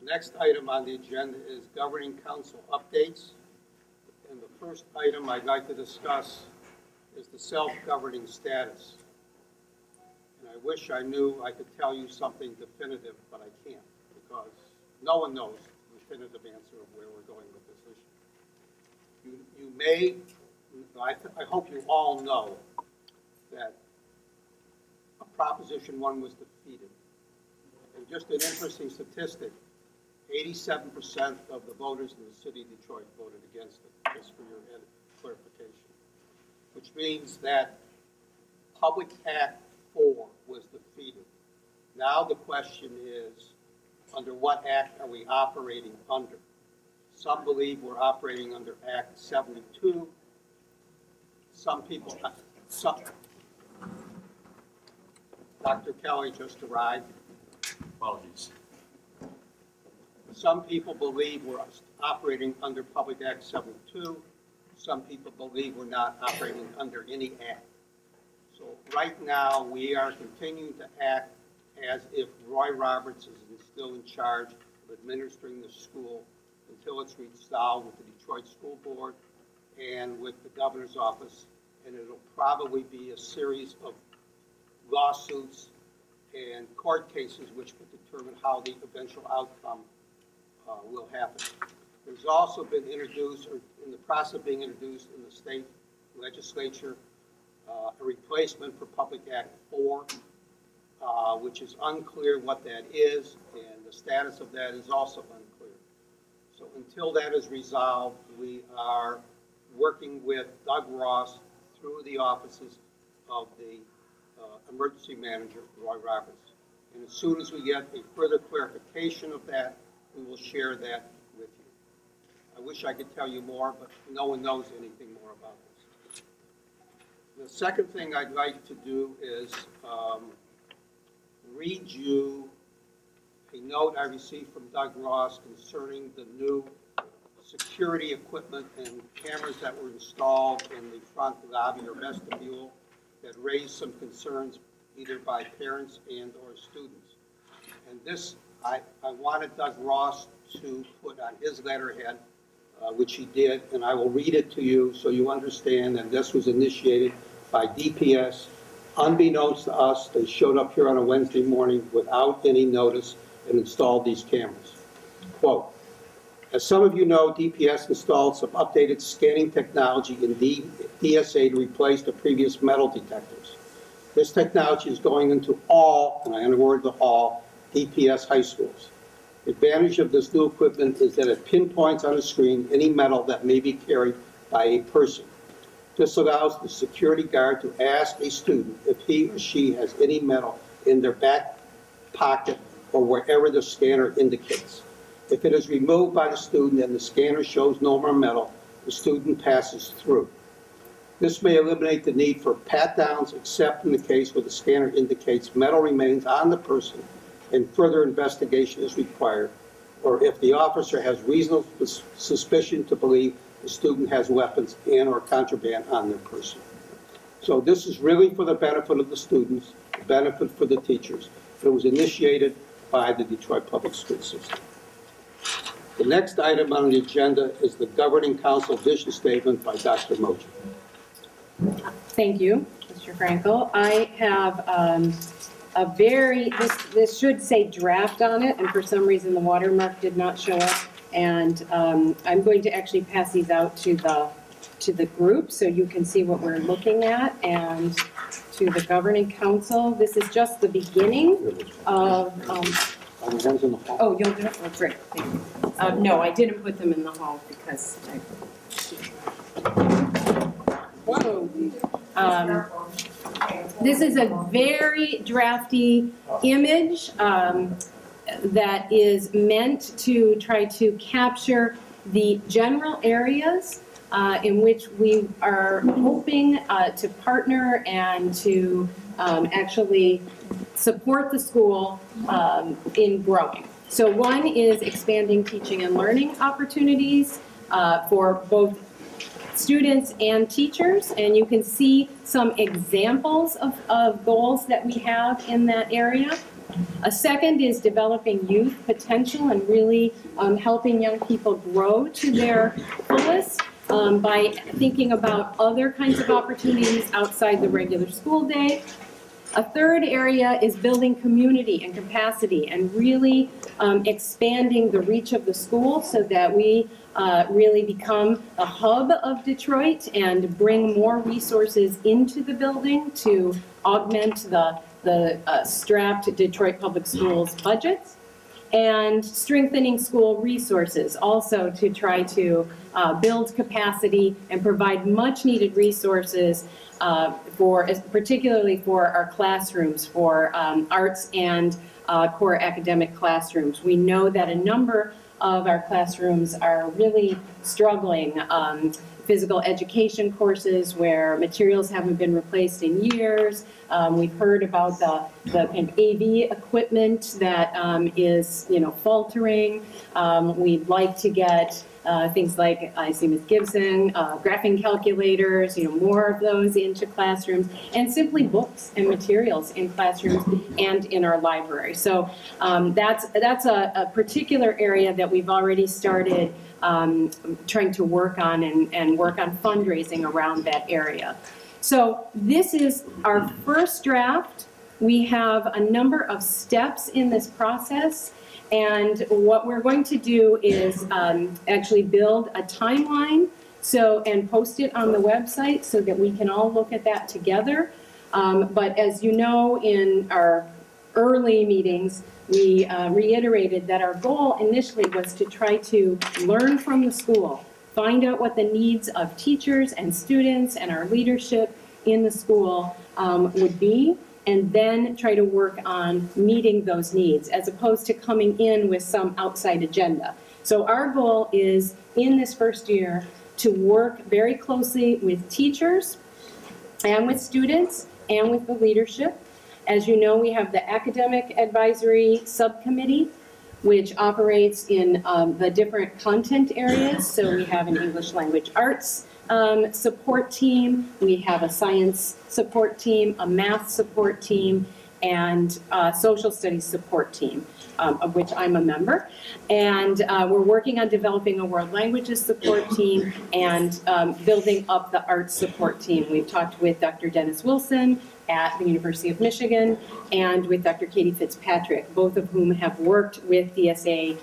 The next item on the agenda is Governing Council updates. And the first item I'd like to discuss is the self-governing status. And I wish I knew I could tell you something definitive, but I can't, because no one knows the definitive answer of where we're going with this issue. You may, I hope you all know that Proposition 1 was defeated. And just an interesting statistic, 87% of the voters in the city of Detroit voted against it, just for your clarification. Which means that Public Act 4 was defeated. Now the question is, under what act are we operating under? Some believe we're operating under Act 72. Some people, Dr. Kelly just arrived. Apologies. Some people believe we're operating under Public Act 72. Some people believe we're not operating under any act. So right now we are continuing to act as if Roy Roberts is still in charge of administering the school until it's resolved with the Detroit School Board and with the governor's office. And it'll probably be a series of lawsuits and court cases which will determine how the eventual outcome will happen. There's also been introduced, or in the process of being introduced in the state legislature, a replacement for Public Act 4, which is unclear what that is, and the status of that is also unclear. So until that is resolved, we are working with Doug Ross through the offices of the emergency manager, Roy Roberts. And as soon as we get a further clarification of that, we will share that with you. I wish I could tell you more, but no one knows anything more about this. The second thing I'd like to do is read you a note I received from Doug Ross concerning the new security equipment and cameras that were installed in the front lobby or vestibule that raised some concerns either by parents and or students. And this, I wanted Doug Ross to put on his letterhead, which he did, and I will read it to you so you understand that this was initiated by DPS. Unbeknownst to us, they showed up here on a Wednesday morning without any notice and installed these cameras. Quote, as some of you know, DPS installed some updated scanning technology in DSA to replace the previous metal detectors. This technology is going into all, and I underword the all, DPS high schools. The advantage of this new equipment is that it pinpoints on the screen any metal that may be carried by a person. This allows the security guard to ask a student if he or she has any metal in their back pocket or wherever the scanner indicates. If it is removed by the student and the scanner shows no more metal, the student passes through. This may eliminate the need for pat-downs except in the case where the scanner indicates metal remains on the person and further investigation is required, or if the officer has reasonable suspicion to believe the student has weapons and or contraband on their person. So this is really for the benefit of the students, the benefit for the teachers. It was initiated by the Detroit Public School System. The next item on the agenda is the Governing Council vision statement by Dr. Moji. Thank you, Mr. Frankel. I have a very, this should say draft on it, and for some reason the watermark did not show up. And I'm going to actually pass these out to the group so you can see what we're looking at, and to the Governing Council. This is just the beginning of. Oh, you'll do it? Oh, great. Thank you. No, I didn't put them in the hall because whoa. This is a very drafty image that is meant to try to capture the general areas in which we are hoping to partner and to actually support the school in growing. So one is expanding teaching and learning opportunities for both students and teachers, and you can see some examples of goals that we have in that area. A second is developing youth potential and really helping young people grow to their fullest by thinking about other kinds of opportunities outside the regular school day. A third area is building community and capacity and really expanding the reach of the school so that we really become a hub of Detroit and bring more resources into the building to augment the strapped Detroit Public Schools budgets. And strengthening school resources also to try to build capacity and provide much needed resources particularly for our classrooms, for arts and core academic classrooms. We know that a number of our classrooms are really struggling. Physical education courses where materials haven't been replaced in years. We've heard about the kind of AV equipment that is, faltering. We'd like to get things like, I see Ms. Gibson, graphing calculators, more of those into classrooms, and simply books and materials in classrooms and in our library. So that's a particular area that we've already started trying to work on and work on fundraising around that area. So this is our first draft. We have a number of steps in this process, and what we're going to do is actually build a timeline and post it on the website so that we can all look at that together. But as you know, in our early meetings, we reiterated that our goal initially was to try to learn from the school, find out what the needs of teachers and students and our leadership in the school would be, and then try to work on meeting those needs as opposed to coming in with some outside agenda. So our goal is in this first year to work very closely with teachers and with students and with the leadership. As you know, we have the Academic Advisory Subcommittee, which operates in the different content areas. So we have an English Language Arts support team, we have a science support team, a math support team, and a social studies support team, of which I'm a member. And we're working on developing a world languages support team and building up the arts support team. We've talked with Dr. Dennis Wilson at the University of Michigan and with Dr. Katie Fitzpatrick, both of whom have worked with DSA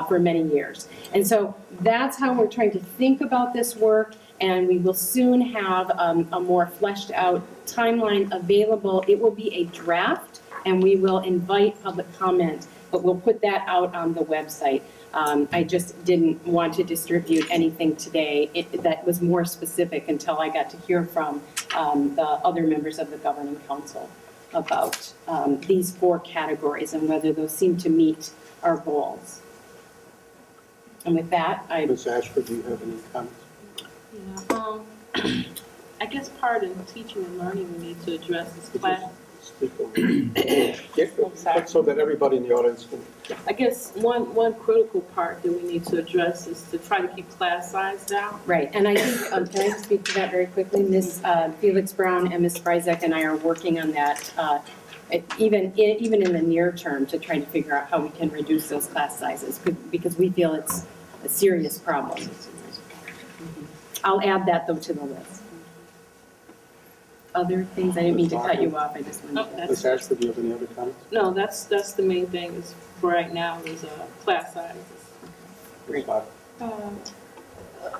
for many years. And so that's how we're trying to think about this work, and we will soon have a more fleshed out timeline available. It will be a draft, and we will invite public comment, but we'll put that out on the website. I just didn't want to distribute anything today that was more specific until I got to hear from the other members of the Governing Council about these 4 categories and whether those seem to meet our goals. And with that, Ms. Ashford, do you have any comments? Yeah, I guess part of teaching and learning we need to address is class. So that everybody in the audience can. I guess one critical part that we need to address is to try to keep class size down. Right, and I think, can I speak to that very quickly? Ms. Felix Brown and Ms. Fryzek and I are working on that, even in the near term, to try to figure out how we can reduce those class sizes, because we feel it's a serious problem. I'll add that, though, to the list. Other things, I didn't mean to cut you off, I just wanted to. Ms. Ashford, do you have any other comments? No, that's the main thing is for right now is class sizes. Great.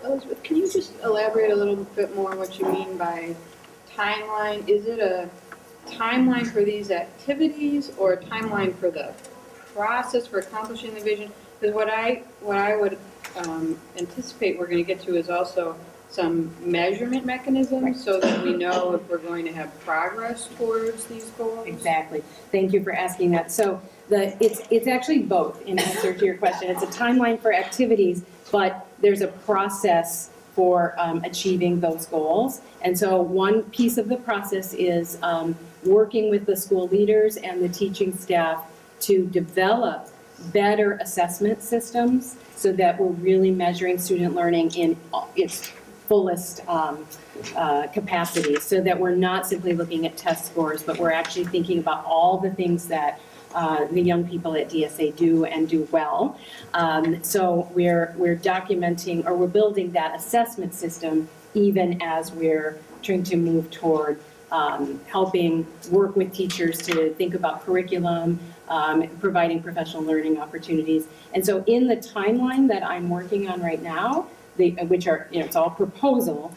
Elizabeth, can you just elaborate a little bit more what you mean by timeline? Is it a timeline for these activities or a timeline for the process for accomplishing the vision? Because what I would anticipate we're going to get to is also some measurement mechanisms so that we know if we're going to have progress towards these goals. Exactly. Thank you for asking that. So it's actually both in answer to your question. It's a timeline for activities, but there's a process for achieving those goals. And so one piece of the process is working with the school leaders and the teaching staff to develop better assessment systems so that we're really measuring student learning in its fullest capacity, so that we're not simply looking at test scores, but we're actually thinking about all the things that the young people at DSA do and do well. So we're documenting, or we're building that assessment system even as we're trying to move toward helping work with teachers to think about curriculum, providing professional learning opportunities. And so in the timeline that I'm working on right now, which are, it's all proposal,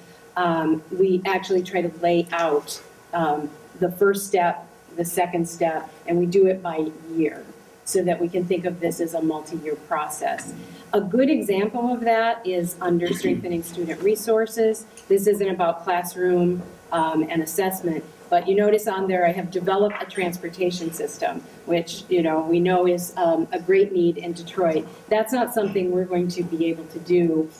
we actually try to lay out the first step, the second step, and we do it by year so that we can think of this as a multi-year process. A good example of that is under strengthening student resources. This isn't about classroom and assessment, but you notice on there I have developed a transportation system, which we know is a great need in Detroit. That's not something we're going to be able to do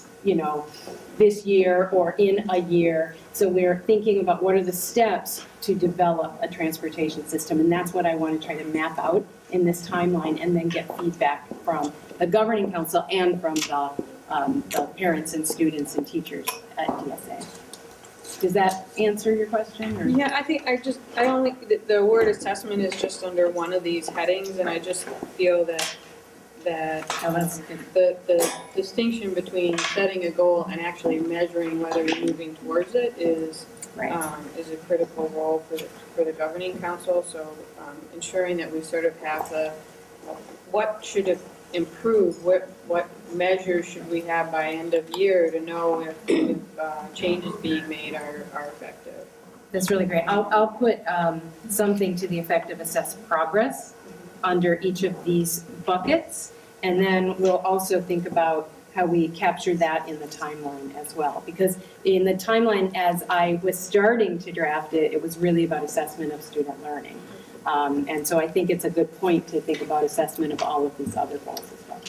this year or in a year. So we're thinking about what are the steps to develop a transportation system, and that's what I want to try to map out in this timeline and then get feedback from the governing council and from the parents and students and teachers at DSA. Does that answer your question? Or? Yeah, I don't think the word assessment is just under one of these headings, and I just feel that the distinction between setting a goal and actually measuring whether you're moving towards it is a critical role for the governing council. So ensuring that we sort of have what should improve, what measures should we have by end of year to know if changes being made are effective. That's really great. I'll put something to the effect of assess progress under each of these buckets, and then we'll also think about how we capture that in the timeline as well. Because in the timeline, as I was starting to draft it, it was really about assessment of student learning. And so I think it's a good point to think about assessment of all of these other goals as well.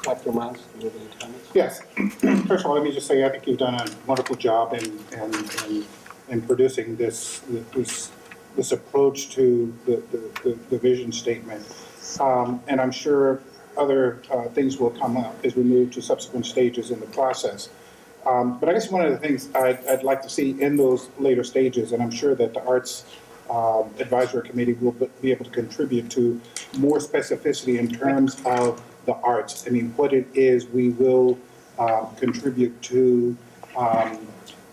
Dr. Miles, do you have any comments? Yes. First of all, let me just say I think you've done a wonderful job in producing this approach to the vision statement. And I'm sure other things will come up as we move to subsequent stages in the process. But I guess one of the things I'd like to see in those later stages, and I'm sure that the Arts Advisory Committee will be able to contribute to more specificity in terms of the arts. I mean, what it is we will contribute to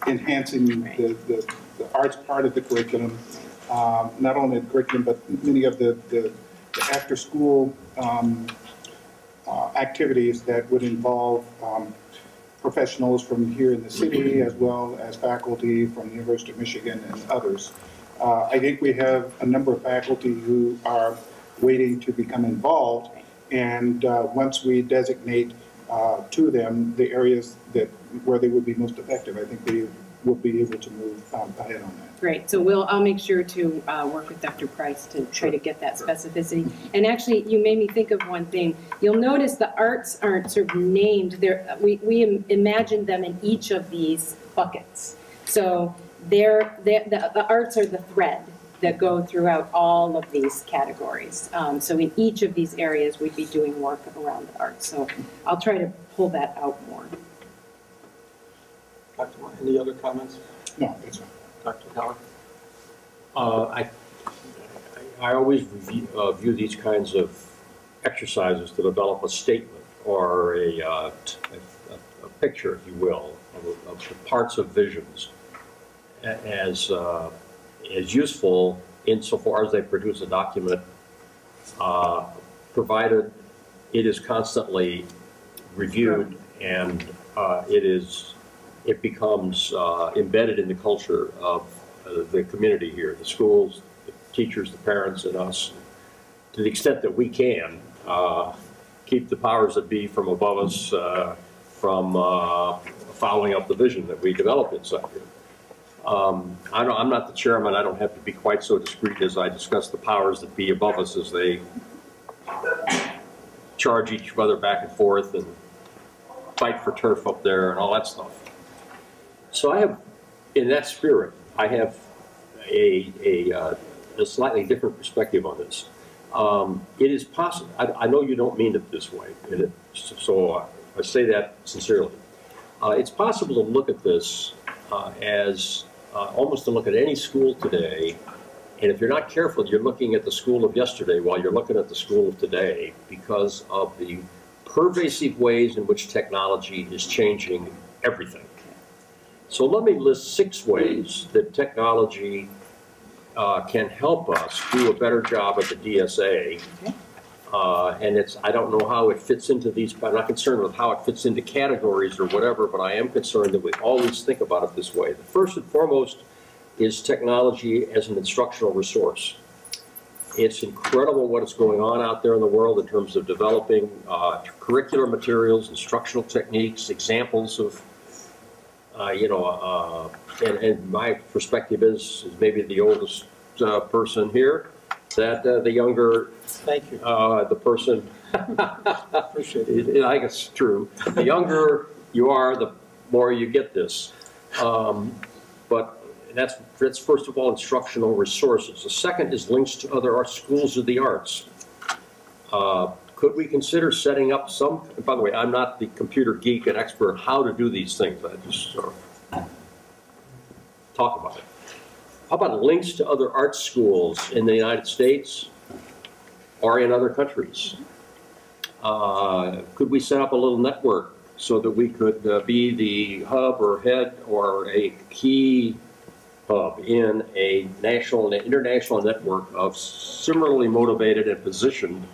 enhancing the arts part of the curriculum, not only the curriculum, but many of the after-school activities that would involve professionals from here in the city, as well as faculty from the University of Michigan and others. I think we have a number of faculty who are waiting to become involved, and once we designate to them the areas where they would be most effective, I think they will be able to move ahead on that. Great. So I'll make sure to work with Dr. Price to try to get that specificity. And actually, you made me think of one thing. You'll notice the arts aren't sort of named. We imagined them in each of these buckets. So the arts are the thread that go throughout all of these categories. So in each of these areas, we'd be doing work around the arts. So I'll try to pull that out more. Dr. Moore, any other comments? No, that's fine. Dr. Keller? I always view these kinds of exercises to develop a statement or a picture, if you will, of the parts of visions as useful insofar as they produce a document, provided it is constantly reviewed and it becomes embedded in the culture of the community here, the schools, the teachers, the parents, and us, to the extent that we can keep the powers that be from above us from following up the vision that we developed inside here. I'm not the chairman. I don't have to be quite so discreet as I discuss the powers that be above us as they charge each other back and forth and fight for turf up there and all that stuff. So I have, in that spirit, I have a slightly different perspective on this. It is possible, I know you don't mean it this way, so I say that sincerely. It's possible to look at this as almost to look at any school today And if you're not careful, you're looking at the school of yesterday while you're looking at the school of today because of the pervasive ways in which technology is changing everything. So let me list 6 ways that technology can help us do a better job at the DSA. And I don't know how it fits into these, I'm not concerned with how it fits into categories or whatever, but I am concerned that we always think about it this way. The first and foremost is technology as an instructional resource. It's incredible what is going on out there in the world in terms of developing curricular materials, instructional techniques, examples of, and my perspective is maybe the oldest person here, that the younger, Thank you. the person, Appreciate it. I guess it's true, the younger you are, the more you get this. But that's first of all instructional resources. The second is links to other schools of the arts. Could we consider setting up some, by the way, I'm not the computer geek and expert on how to do these things, I just sort of talk about it. How about links to other art schools in the United States or in other countries? Could we set up a little network so that we could be the hub or head or a key hub in a national and international network of similarly motivated and positioned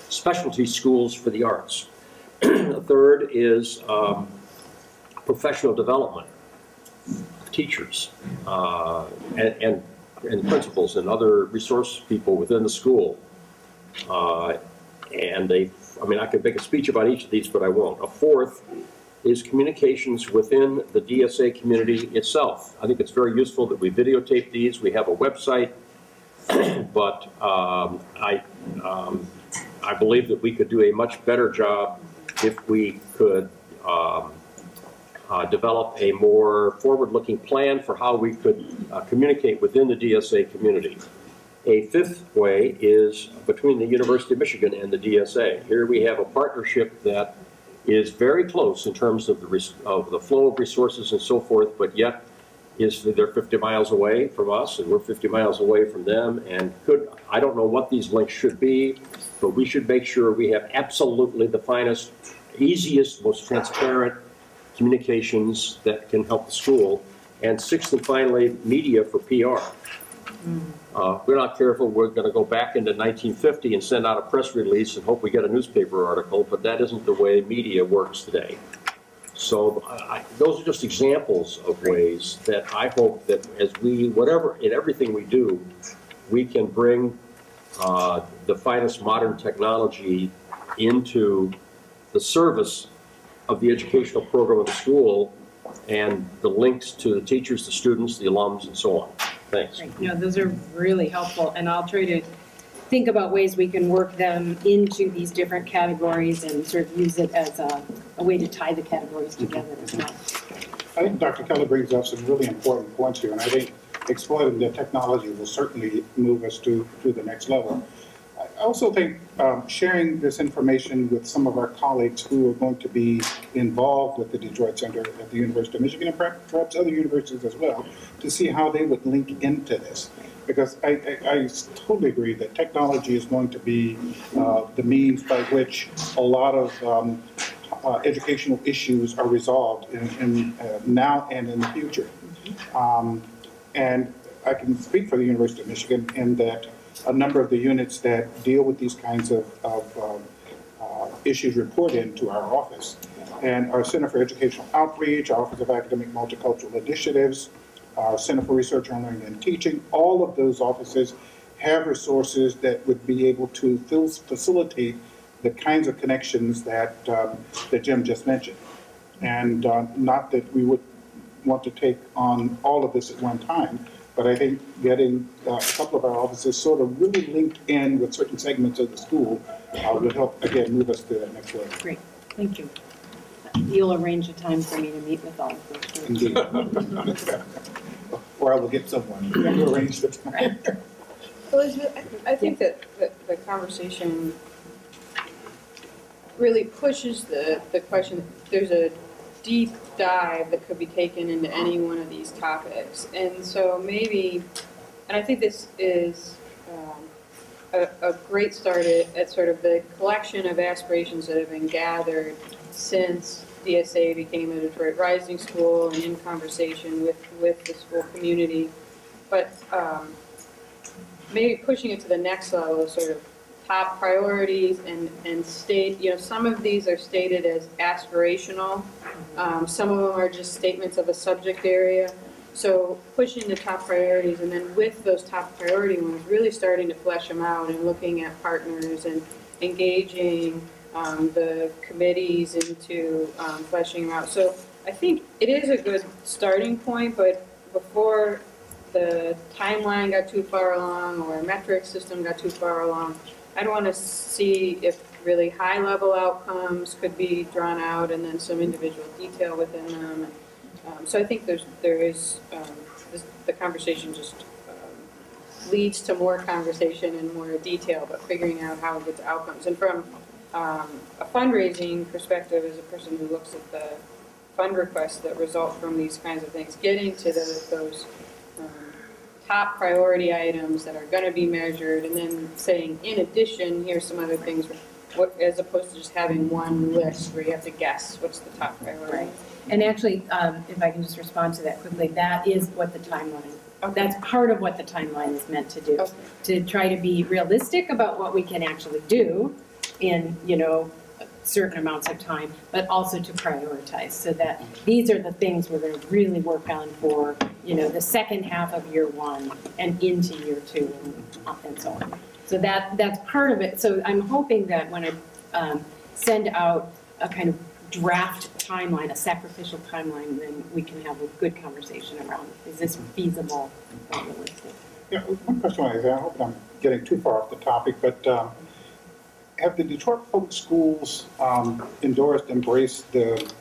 specialty schools for the arts? The third is professional development of teachers and principals and other resource people within the school. I could make a speech about each of these, but I won't. A fourth is communications within the DSA community itself. I think it's very useful that we videotape these. We have a website, but I believe that we could do a much better job if we could develop a more forward-looking plan for how we could communicate within the DSA community. A fifth way is between the University of Michigan and the DSA. Here we have a partnership that is very close in terms of the flow of resources and so forth, but yet they're 50 miles away from us and we're 50 miles away from them. And I don't know what these links should be, but we should make sure we have absolutely the finest, easiest, most transparent communications that can help the school. And sixth and finally, media for PR. If we're not careful, we're going to go back into 1950 and send out a press release and hope we get a newspaper article, but that isn't the way media works today. So those are just examples of ways that I hope that as in everything we do, we can bring the finest modern technology into the service of the educational program of the school and the links to the teachers, the students, the alums, and so on. Thanks. Right. No, those are really helpful, and I'll try to think about ways we can work them into these different categories and sort of use it as a way to tie the categories together as well. I think Dr. Keller brings up some really important points here, and I think exploiting the technology will certainly move us to the next level. I also think sharing this information with some of our colleagues who are going to be involved with the Detroit Center at the University of Michigan and perhaps other universities as well, to see how they would link into this. Because I totally agree that technology is going to be the means by which a lot of educational issues are resolved in now and in the future. And I can speak for the University of Michigan in that a number of the units that deal with these kinds of issues report into our office. And our Center for Educational Outreach, our Office of Academic Multicultural Initiatives, our Center for Research on Learning and Teaching, all of those offices have resources that would be able to facilitate the kinds of connections that, that Jim just mentioned. And not that we would want to take on all of this at one time, but I think getting a couple of our offices sort of really linked in with certain segments of the school would help, again, move us to that next level. Great, thank you. You'll arrange a time for me to meet with all of those. Indeed. Or I will get someone to arrange the time. Elizabeth, I think that the conversation really pushes the question. There's a deep dive that could be taken into any one of these topics. And so maybe And I think this is a great start at sort of the collection of aspirations that have been gathered since DSA became a Detroit Rising School and in conversation with the school community. But maybe pushing it to the next level, sort of top priorities and state, some of these are stated as aspirational. Some of them are just statements of a subject area. So pushing the top priorities, and then with those top priority ones, really starting to flesh them out and looking at partners and engaging the committees into fleshing them out. So I think it is a good starting point, but before the timeline got too far along or metric system got too far along, I'd want to see if really high-level outcomes could be drawn out and then some individual detail within them. So I think the conversation just leads to more conversation and more detail, but figuring out how it gets outcomes. And from a fundraising perspective, as a person who looks at the fund requests that result from these kinds of things, getting to those top priority items that are going to be measured, and then saying, in addition, here's some other things, as opposed to just having one list where you have to guess what's the top priority. Right. And actually, if I can just respond to that quickly, that is what the timeline, that's part of what the timeline is meant to do, to try to be realistic about what we can actually do in, certain amounts of time, but also to prioritize, so that these are the things we're going to really work on for, the second half of year one and into year two and so on. So that's part of it. So I'm hoping that when I send out a kind of draft timeline, a sacrificial timeline, then we can have a good conversation around, is this feasible or realistic? Yeah, one question I hope I'm getting too far off the topic, but have the Detroit Public Schools embraced the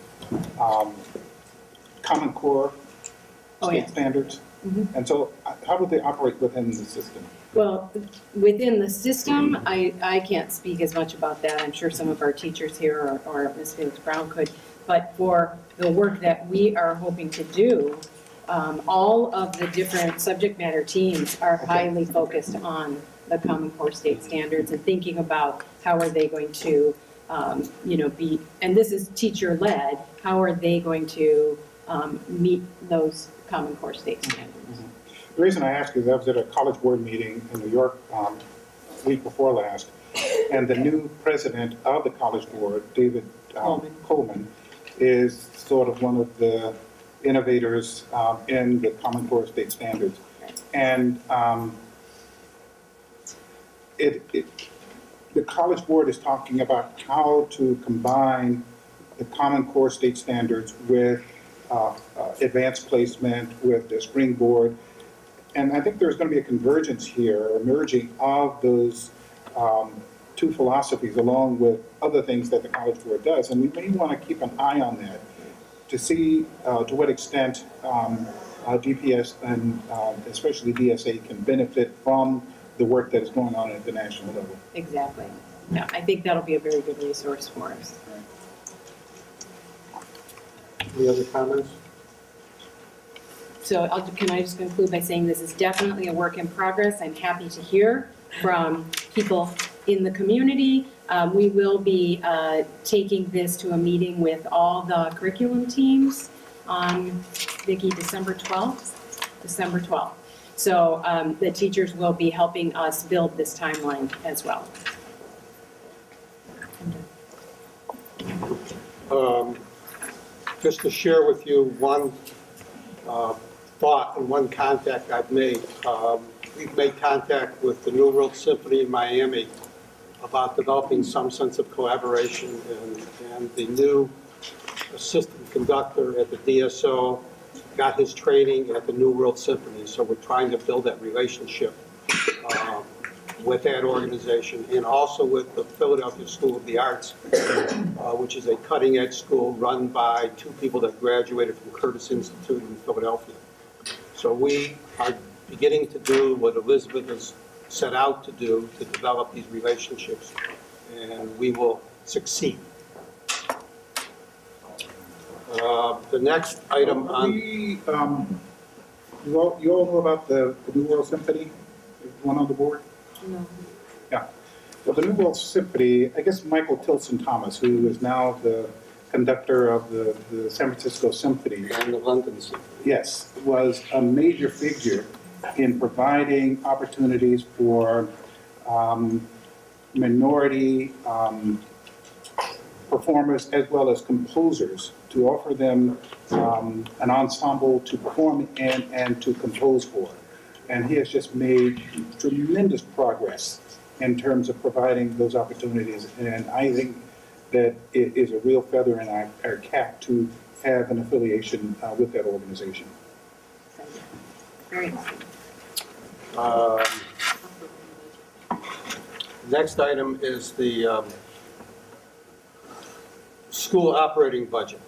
Common Core state standards? Mm-hmm. And so how would they operate within the system? Well, within the system, I can't speak as much about that. I'm sure some of our teachers here or Ms. Felix Brown could. But for the work that we are hoping to do, all of the different subject matter teams are highly focused on the Common Core state standards and thinking about how are they going to, be, and this is teacher-led, how are they going to meet those Common Core state standards? Mm-hmm. The reason I ask is I was at a college board meeting in New York week before last, and the new president of the college board, David Coleman, is sort of one of the innovators in the Common Core state standards. And the college board is talking about how to combine the Common Core state standards with advanced placement, with the springboard. And I think there's going to be a convergence here, a merging of those two philosophies along with other things that the College Board does. And we may want to keep an eye on that to see to what extent DPS and especially DSA can benefit from the work that is going on at the national level. Exactly. Yeah, I think that'll be a very good resource for us. Any other comments? So can I just conclude by saying this is definitely a work in progress. I'm happy to hear from people in the community. We will be taking this to a meeting with all the curriculum teams on, Vicki, December 12th? December 12th. So the teachers will be helping us build this timeline as well. Just to share with you one thought and one contact I've made. We've made contact with the New World Symphony in Miami about developing some sense of collaboration, and the new assistant conductor at the DSO got his training at the New World Symphony, so we're trying to build that relationship with that organization, and also with the Philadelphia School of the Arts, which is a cutting-edge school run by two people that graduated from Curtis Institute in Philadelphia. So we are beginning to do what Elizabeth has set out to do, to develop these relationships, and we will succeed. The next item on... You all know about the New World Symphony? One on the board? No. Yeah. Well, the New World Symphony, I guess Michael Tilson Thomas, who is now the conductor of the San Francisco Symphony. And the London Symphony. Yes, was a major figure in providing opportunities for minority performers as well as composers to offer them an ensemble to perform in and to compose for. And he has just made tremendous progress in terms of providing those opportunities. And I think that it is a real feather in our cap to have an affiliation with that organization. Very Next item is the school operating budget.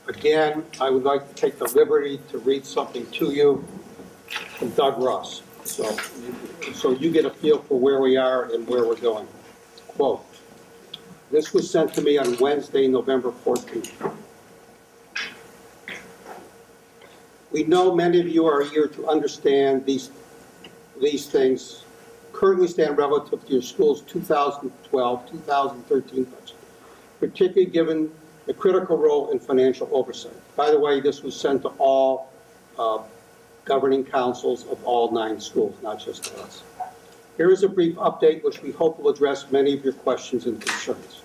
Again, I would like to take the liberty to read something to you from Doug Ross. So you get a feel for where we are and where we're going. Quote, this was sent to me on Wednesday, November 14th. We know many of you are here to understand these things currently stand relative to your school's 2012-2013 budget, particularly given the critical role in financial oversight. By the way, this was sent to all governing councils of all 9 schools, not just to us. Here is a brief update which we hope will address many of your questions and concerns.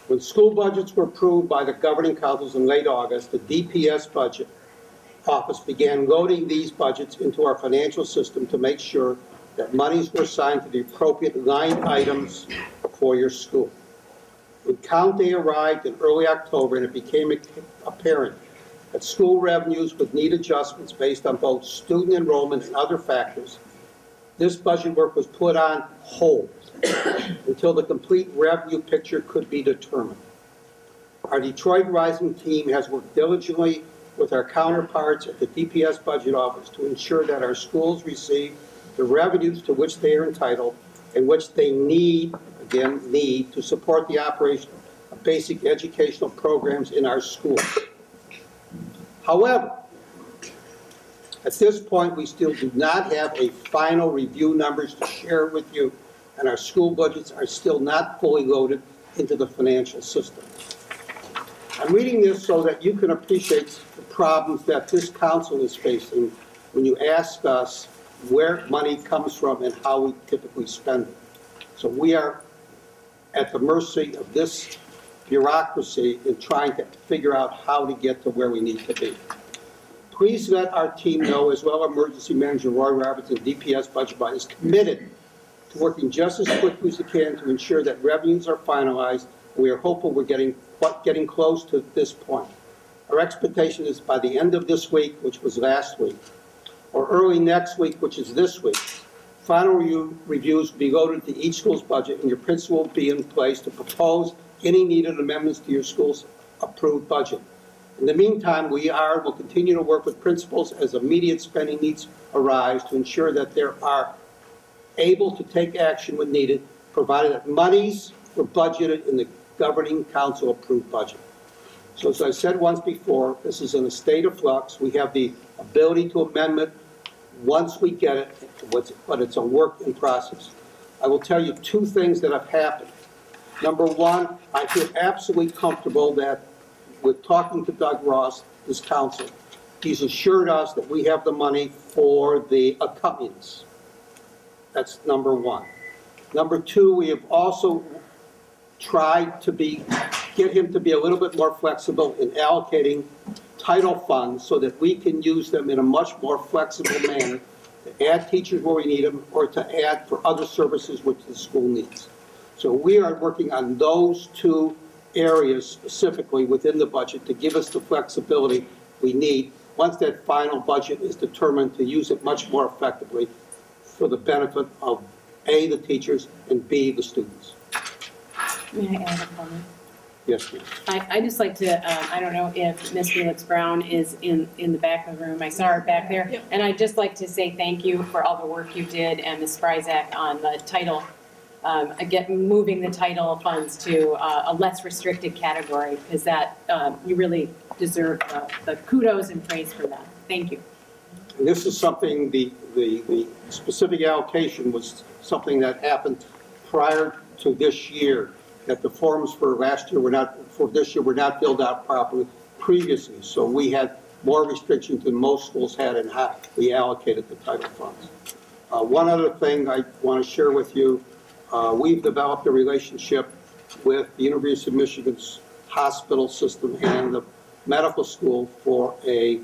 When school budgets were approved by the governing councils in late August, the DPS budget office began loading these budgets into our financial system to make sure that monies were assigned to the appropriate line items for your school. When count day arrived in early October and it became apparent that school revenues would need adjustments based on both student enrollment and other factors, this budget work was put on hold until the complete revenue picture could be determined. Our Detroit Rising team has worked diligently with our counterparts at the DPS budget office to ensure that our schools receive the revenues to which they are entitled and which they need to support the operation of basic educational programs in our schools. However, at this point, we still do not have a final review numbers to share with you, and our school budgets are still not fully loaded into the financial system. I'm reading this so that you can appreciate the problems that this council is facing when you ask us where money comes from and how we typically spend it. So we are at the mercy of this bureaucracy in trying to figure out how to get to where we need to be. Please let our team know, as well Emergency Manager Roy Roberts and DPS Budget Body is committed to working just as quickly as we can to ensure that revenues are finalized. We are hopeful we're getting close to this point. Our expectation is by the end of this week, which was last week, or early next week, which is this week, final reviews will be loaded to each school's budget, and your principal will be in place to propose any needed amendments to your school's approved budget. In the meantime, we will continue to work with principals as immediate spending needs arise to ensure that they are able to take action when needed, provided that monies were budgeted in the governing council approved budget. So as I said once before, this is in a state of flux. We have the ability to amend it once we get it, but it's a work in process. I will tell you 2 things that have happened. Number 1, I feel absolutely comfortable that with talking to Doug Ross, this council, he's assured us that we have the money for the accompaniments. That's number 1. Number 2, we have also tried to get him to be a little bit more flexible in allocating title funds so that we can use them in a much more flexible manner to add teachers where we need them or to add for other services which the school needs. So we are working on those 2 areas specifically within the budget to give us the flexibility we need once that final budget is determined to use it much more effectively for the benefit of A, the teachers, and B, the students. May I add a comment? Yes, please. I just like to, I don't know if Ms. Felix Brown is in the back of the room. I saw her back there. Yep. And I'd just like to say thank you for all the work you did, and Ms. Spryzak on the title, moving the title funds to a less restricted category, because that, you really deserve the kudos and praise for that. Thank you. And this is something, the specific allocation was something that happened prior to this year, that the forms for last year were not, for this year were not filled out properly previously. So we had more restrictions than most schools had in how we allocated the title funds. One other thing I want to share with you, we've developed a relationship with the University of Michigan's hospital system and the medical school for a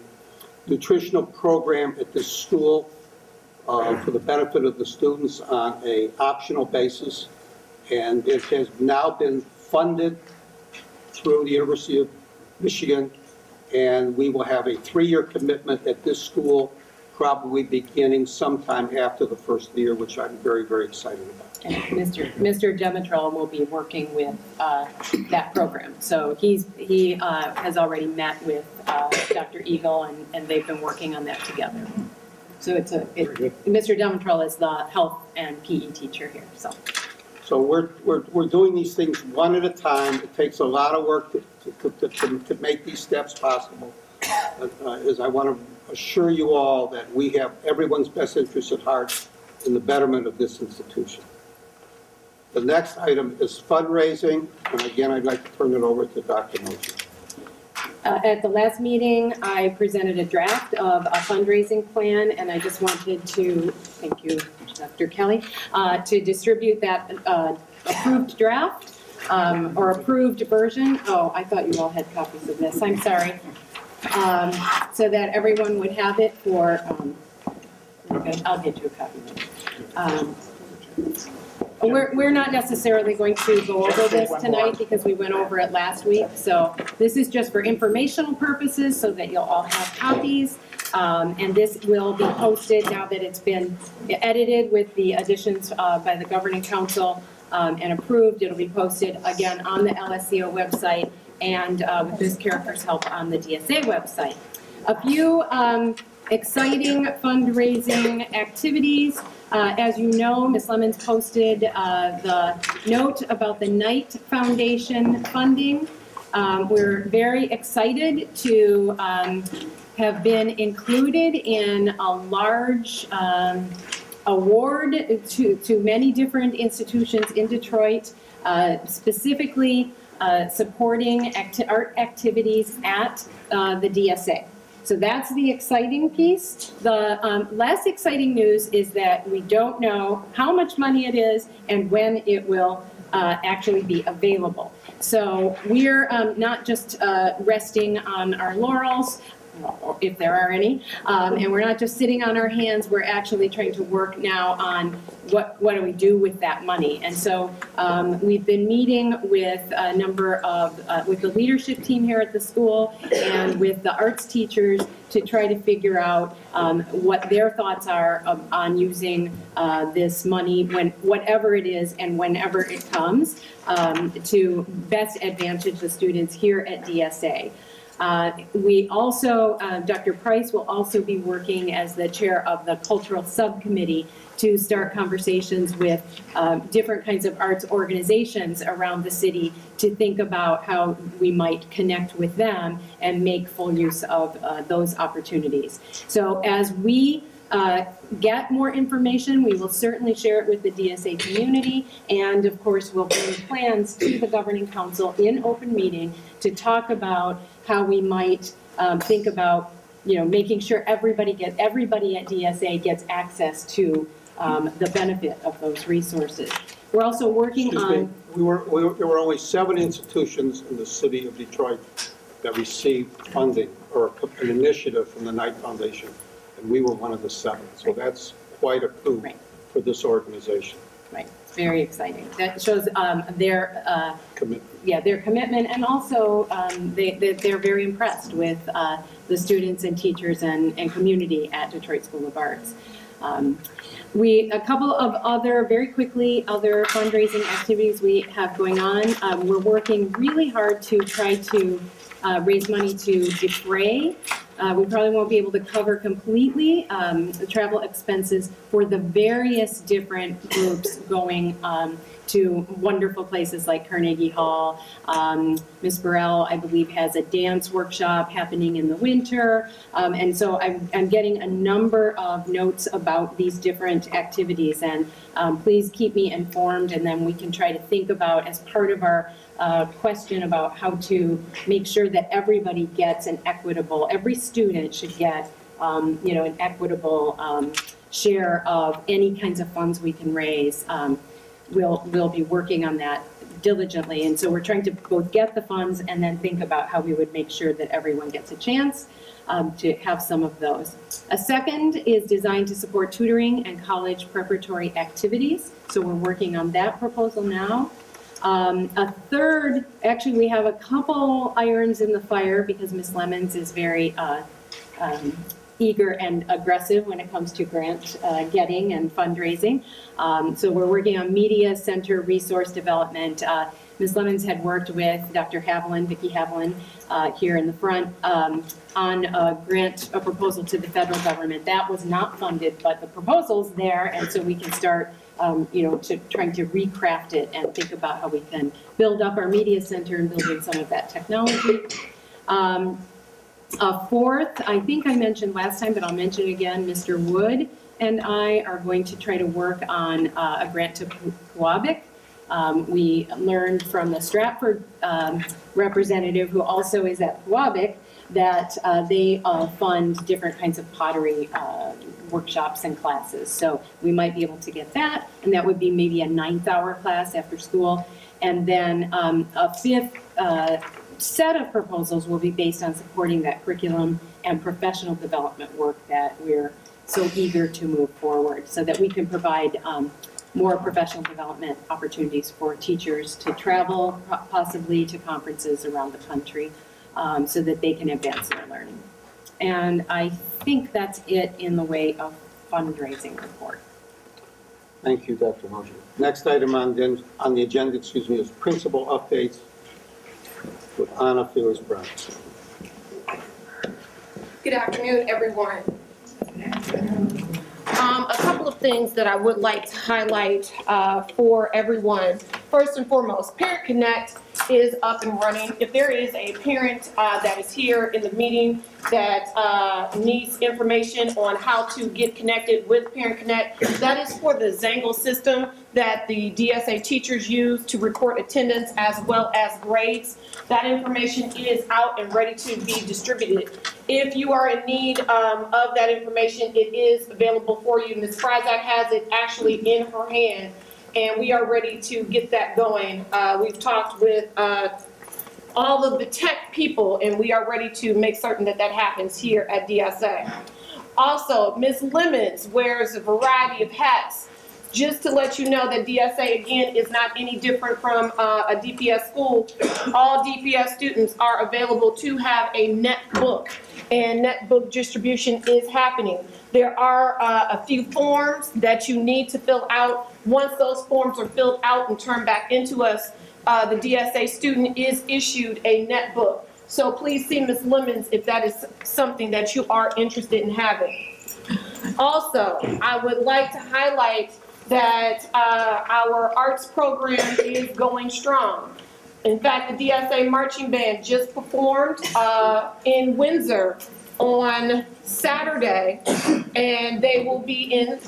nutritional program at this school for the benefit of the students on a optional basis. And it has now been funded through the University of Michigan, and we will have a 3-year commitment at this school, probably beginning sometime after the first year, which I'm very, very excited about. And Mr. Demetrel will be working with that program. So he has already met with Dr. Eagle, and they've been working on that together. So Mr. Demetrel is the health and PE teacher here. So we're doing these things one at a time. It takes a lot of work to make these steps possible. As I want to assure you all that we have everyone's best interest at heart in the betterment of this institution. The next item is fundraising, and again, I'd like to turn it over to Dr. Mosher. At the last meeting, I presented a draft of a fundraising plan, and I just wanted to, thank you, Dr. Kelly, to distribute that approved draft or approved version. Oh, I thought you all had copies of this. I'm sorry. So that everyone would have it for, okay, I'll get you a copy. We're not necessarily going to go over this tonight because we went over it last week. So this is just for informational purposes so that you'll all have copies. And this will be posted now that it's been edited with the additions by the Governing Council and approved. It'll be posted again on the LSCO website and with Ms. Carricker's help on the DSA website. A few exciting fundraising activities. As you know, Ms. Lemons posted the note about the Knight Foundation funding. We're very excited to have been included in a large award to many different institutions in Detroit, specifically supporting art activities at the DSA. So that's the exciting piece. The less exciting news is that we don't know how much money it is and when it will actually be available. So we're not just resting on our laurels, if there are any, and we're not just sitting on our hands. We're actually trying to work now on what do we do with that money. And so we've been meeting with a number of, with the leadership team here at the school and with the arts teachers to try to figure out what their thoughts are on using this money, whatever it is and whenever it comes, to best advantage the students here at DSA. We also, Dr. Price will also be working as the chair of the cultural subcommittee to start conversations with different kinds of arts organizations around the city to think about how we might connect with them and make full use of those opportunities. So as we get more information, we will certainly share it with the DSA community, and of course we'll bring plans to the Governing Council in open meeting to talk about how we might think about, making sure everybody at DSA gets access to the benefit of those resources. We're also working on. There were only 7 institutions in the city of Detroit that received funding or an initiative from the Knight Foundation, and we were one of the 7. So that's quite a coup for this organization. Right, it's very exciting. That shows their commitment. Yeah, their commitment, and also they're very impressed with the students and teachers and community at Detroit School of Arts. A couple of other, very quickly, other fundraising activities we have going on. We're working really hard to try to raise money to defray. We probably won't be able to cover completely the travel expenses for the various different groups going to wonderful places like Carnegie Hall. Ms. Burrell, I believe, has a dance workshop happening in the winter. And so I'm getting a number of notes about these different activities. And please keep me informed, and then we can try to think about, as part of our question about how to make sure that everybody gets an equitable, every student should get an equitable share of any kinds of funds we can raise. We'll be working on that diligently. And so we're trying to both get the funds and then think about how we would make sure that everyone gets a chance to have some of those. A second is designed to support tutoring and college preparatory activities. So we're working on that proposal now. A third, actually we have a couple irons in the fire because Ms. Lemons is very eager and aggressive when it comes to grant getting and fundraising. So we're working on media center resource development. Ms. Lemons had worked with Dr. Haviland, Vicki Haviland, here in the front on a proposal to the federal government. That was not funded, but the proposal's there, and so we can start trying to recraft it and think about how we can build up our media center and build in some of that technology. Fourth, I think I mentioned last time, but I'll mention it again, Mr. Wood and I are going to try to work on a grant to Pewabic. We learned from the Stratford representative, who also is at Pewabic, that they fund different kinds of pottery workshops and classes. So we might be able to get that, and that would be maybe a 9th-hour class after school. And then a fifth set of proposals will be based on supporting that curriculum and professional development work that we're so eager to move forward, so that we can provide more professional development opportunities for teachers to travel, possibly to conferences around the country, so that they can advance their learning. And I think that's it in the way of fundraising report. Thank you, Dr. Mosher. Next item on the agenda, is principal updates with Anna Phillips-Brown. Good afternoon, everyone. A couple of things that I would like to highlight for everyone. First and foremost, Parent Connect is up and running. If there is a parent that is here in the meeting that needs information on how to get connected with Parent Connect, that is for the Zangle system that the DSA teachers use to record attendance as well as grades. That information is out and ready to be distributed. If you are in need of that information, it is available for you. Ms. Fryzak has it actually in her hand, and we are ready to get that going. We've talked with all of the tech people, and we are ready to make certain that that happens here at DSA. Also, Ms. Lemons wears a variety of hats. Just to let you know that DSA, again, is not any different from a DPS school. All DPS students are available to have a netbook, and netbook distribution is happening. There are a few forms that you need to fill out. Once those forms are filled out and turned back into us, the DSA student is issued a netbook. So please see Ms. Lemons if that is something that you are interested in having. Also, I would like to highlight that our arts program is going strong. In fact, the DSA marching band just performed in Windsor on Saturday, and they will be in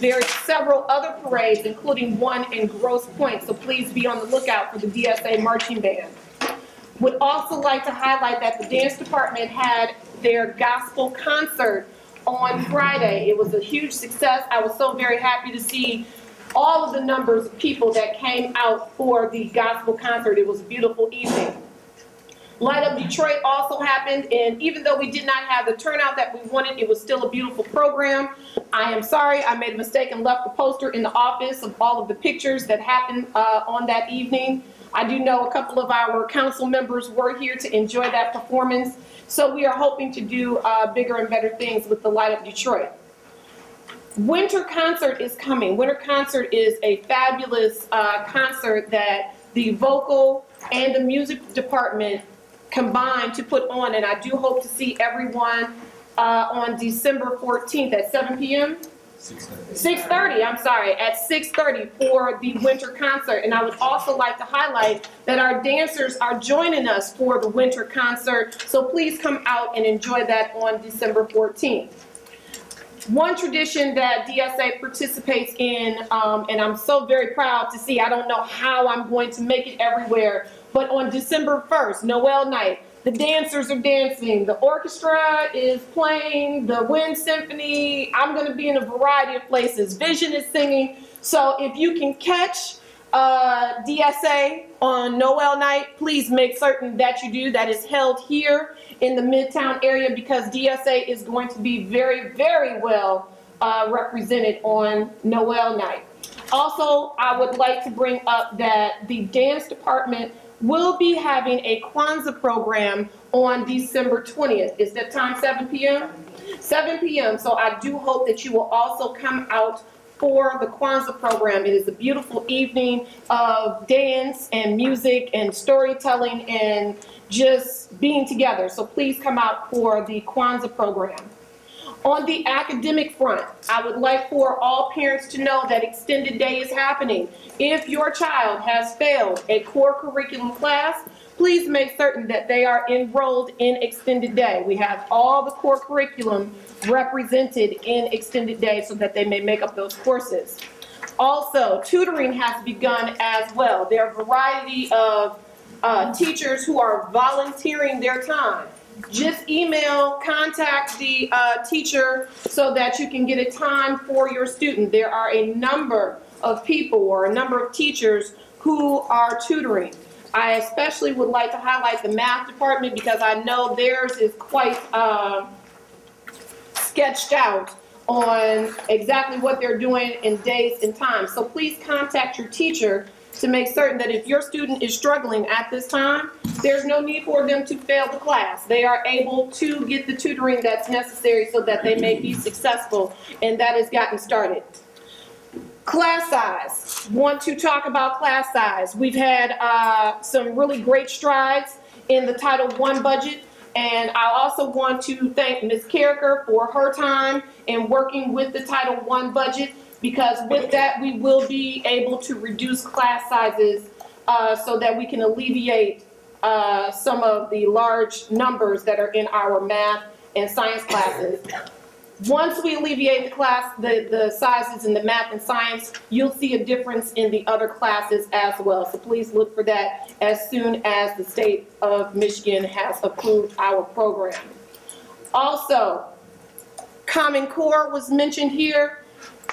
several other parades, including one in Grosse Pointe, so please be on the lookout for the DSA marching band. Would also like to highlight that the dance department had their gospel concert on Friday. It was a huge success. I was so very happy to see all of the numbers of people that came out for the gospel concert. It was a beautiful evening. Light Up Detroit also happened, and even though we did not have the turnout that we wanted, it was still a beautiful program. I am sorry, I made a mistake and left the poster in the office of all of the pictures that happened on that evening. I do know a couple of our council members were here to enjoy that performance, so we are hoping to do bigger and better things with the Light Up Detroit. Winter Concert is coming. Winter Concert is a fabulous concert that the vocal and the music department combined to put on, and I do hope to see everyone on December 14th at 7 p.m. 6:30, I'm sorry, at 6:30 for the winter concert. And I would also like to highlight that our dancers are joining us for the winter concert, so please come out and enjoy that on December 14th. One tradition that DSA participates in, and I'm so very proud to see, I don't know how I'm going to make it everywhere, but on December 1st, Noel night, the dancers are dancing, the orchestra is playing, the wind symphony, I'm going to be in a variety of places, Vision is singing. So if you can catch DSA on Noel night, please make certain that you do. That is held here in the Midtown area because DSA is going to be very, very well represented on Noel night. Also, I would like to bring up that the dance department will be having a Kwanzaa program on December 20th. Is that time 7 p.m.? 7 p.m. So I do hope that you will also come out for the Kwanzaa program. It is a beautiful evening of dance and music and storytelling and just being together. So please come out for the Kwanzaa program. On the academic front, I would like for all parents to know that Extended Day is happening. If your child has failed a core curriculum class, please make certain that they are enrolled in Extended Day. We have all the core curriculum represented in Extended Day so that they may make up those courses. Also, tutoring has begun as well. There are a variety of teachers who are volunteering their time. Just email, contact the teacher so that you can get a time for your student. There are a number of people or a number of teachers who are tutoring. I especially would like to highlight the math department because I know theirs is quite sketched out on exactly what they're doing in days and times. So please contact your teacher to make certain that if your student is struggling at this time, there's no need for them to fail the class. They are able to get the tutoring that's necessary so that they may be successful, and that has gotten started. Class size. Want to talk about class size. We've had some really great strides in the Title I budget, and I also want to thank Ms. Carricker for her time in working with the Title I budget, because with that we will be able to reduce class sizes so that we can alleviate some of the large numbers that are in our math and science classes. Once we alleviate the sizes in the math and science, you'll see a difference in the other classes as well. So please look for that as soon as the state of Michigan has approved our program. Also, Common Core was mentioned here.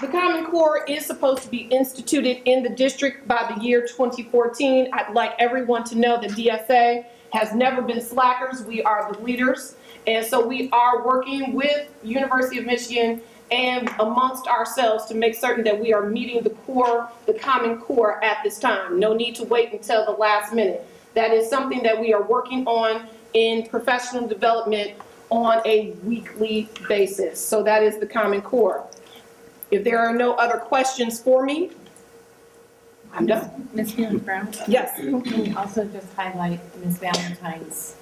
The Common Core is supposed to be instituted in the district by the year 2014. I'd like everyone to know that DSA has never been slackers. We are the leaders. And so we are working with University of Michigan and amongst ourselves to make certain that we are meeting the Common Core at this time. No need to wait until the last minute. That is something that we are working on in professional development on a weekly basis. So that is the Common Core. If there are no other questions for me, I'm done. Ms. Brown? Yes. Can you also just highlight Ms. Valentine's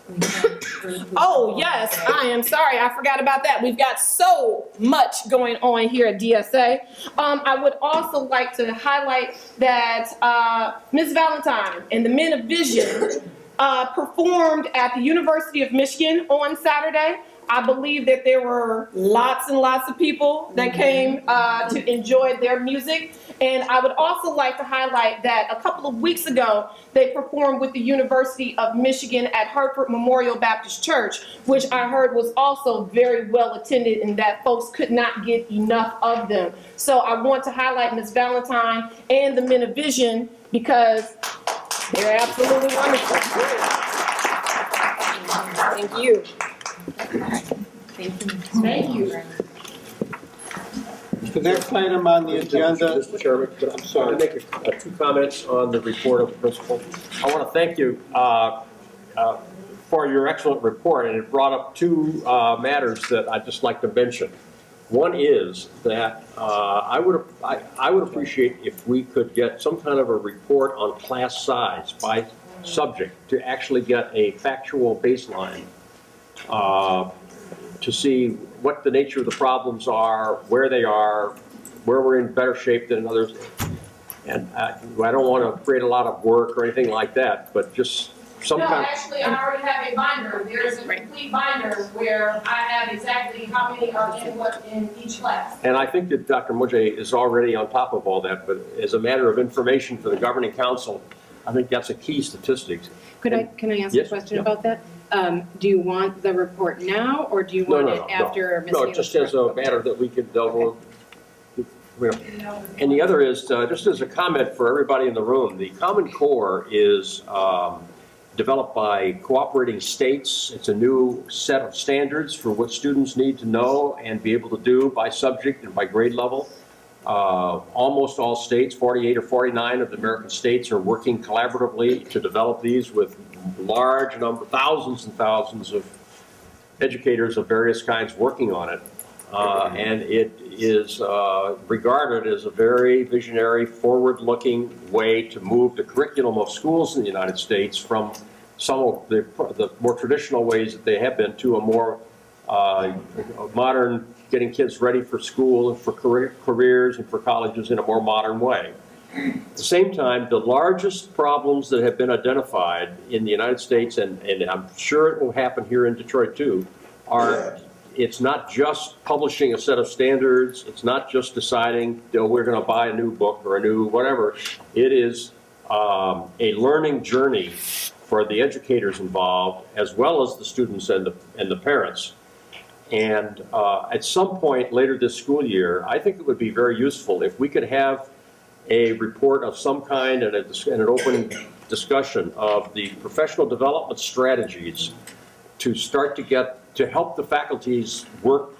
weekend group? Oh, yes, I am sorry. I forgot about that. We've got so much going on here at DSA. I would also like to highlight that Ms. Valentine and the Men of Vision performed at the University of Michigan on Saturday. I believe that there were lots and lots of people that came to enjoy their music. And I would also like to highlight that a couple of weeks ago, they performed with the University of Michigan at Hartford Memorial Baptist Church, which I heard was also very well attended and that folks could not get enough of them. So I want to highlight Ms. Valentine and the Men of Vision because they're absolutely wonderful. Thank you. Thank you. The next item on the agenda. Mr. Chairman, I'm sorry. I make two comments on the report of the principal. I want to thank you for your excellent report, and it brought up two matters that I'd just like to mention. One is that I would appreciate if we could get some kind of a report on class size by subject to actually get a factual baseline to see what the nature of the problems are, where they are, where we're in better shape than others. And I don't want to create a lot of work or anything like that, but just some No, kind of. actually, I already have a binder. There's a complete binder where I have exactly how many are in what in each class. And I think that Dr. Mujay is already on top of all that, but as a matter of information for the governing council, I think that's a key statistic. Can I ask Yes, a question yeah. about that? Do you want the report now, or do you want it after Ms. No, Haley's just as a report? matter that we could, and the other is, just as a comment for everybody in the room, the Common Core is developed by cooperating states. It's a new set of standards for what students need to know and be able to do by subject and by grade level. Almost all states, 48 or 49 of the American states, are working collaboratively to develop these with large number, thousands and thousands of educators of various kinds working on it. And it is regarded as a very visionary, forward-looking way to move the curriculum of schools in the United States from some of the more traditional ways that they have been to a more modern, getting kids ready for school and for careers and for colleges in a more modern way. At the same time, the largest problems that have been identified in the United States, and I'm sure it will happen here in Detroit too, are it's not just publishing a set of standards, it's not just deciding, we're going to buy a new book or a new whatever. It is a learning journey for the educators involved, as well as the students and the parents. And at some point later this school year, I think it would be very useful if we could have a report of some kind and an open discussion of the professional development strategies to start to help the faculties work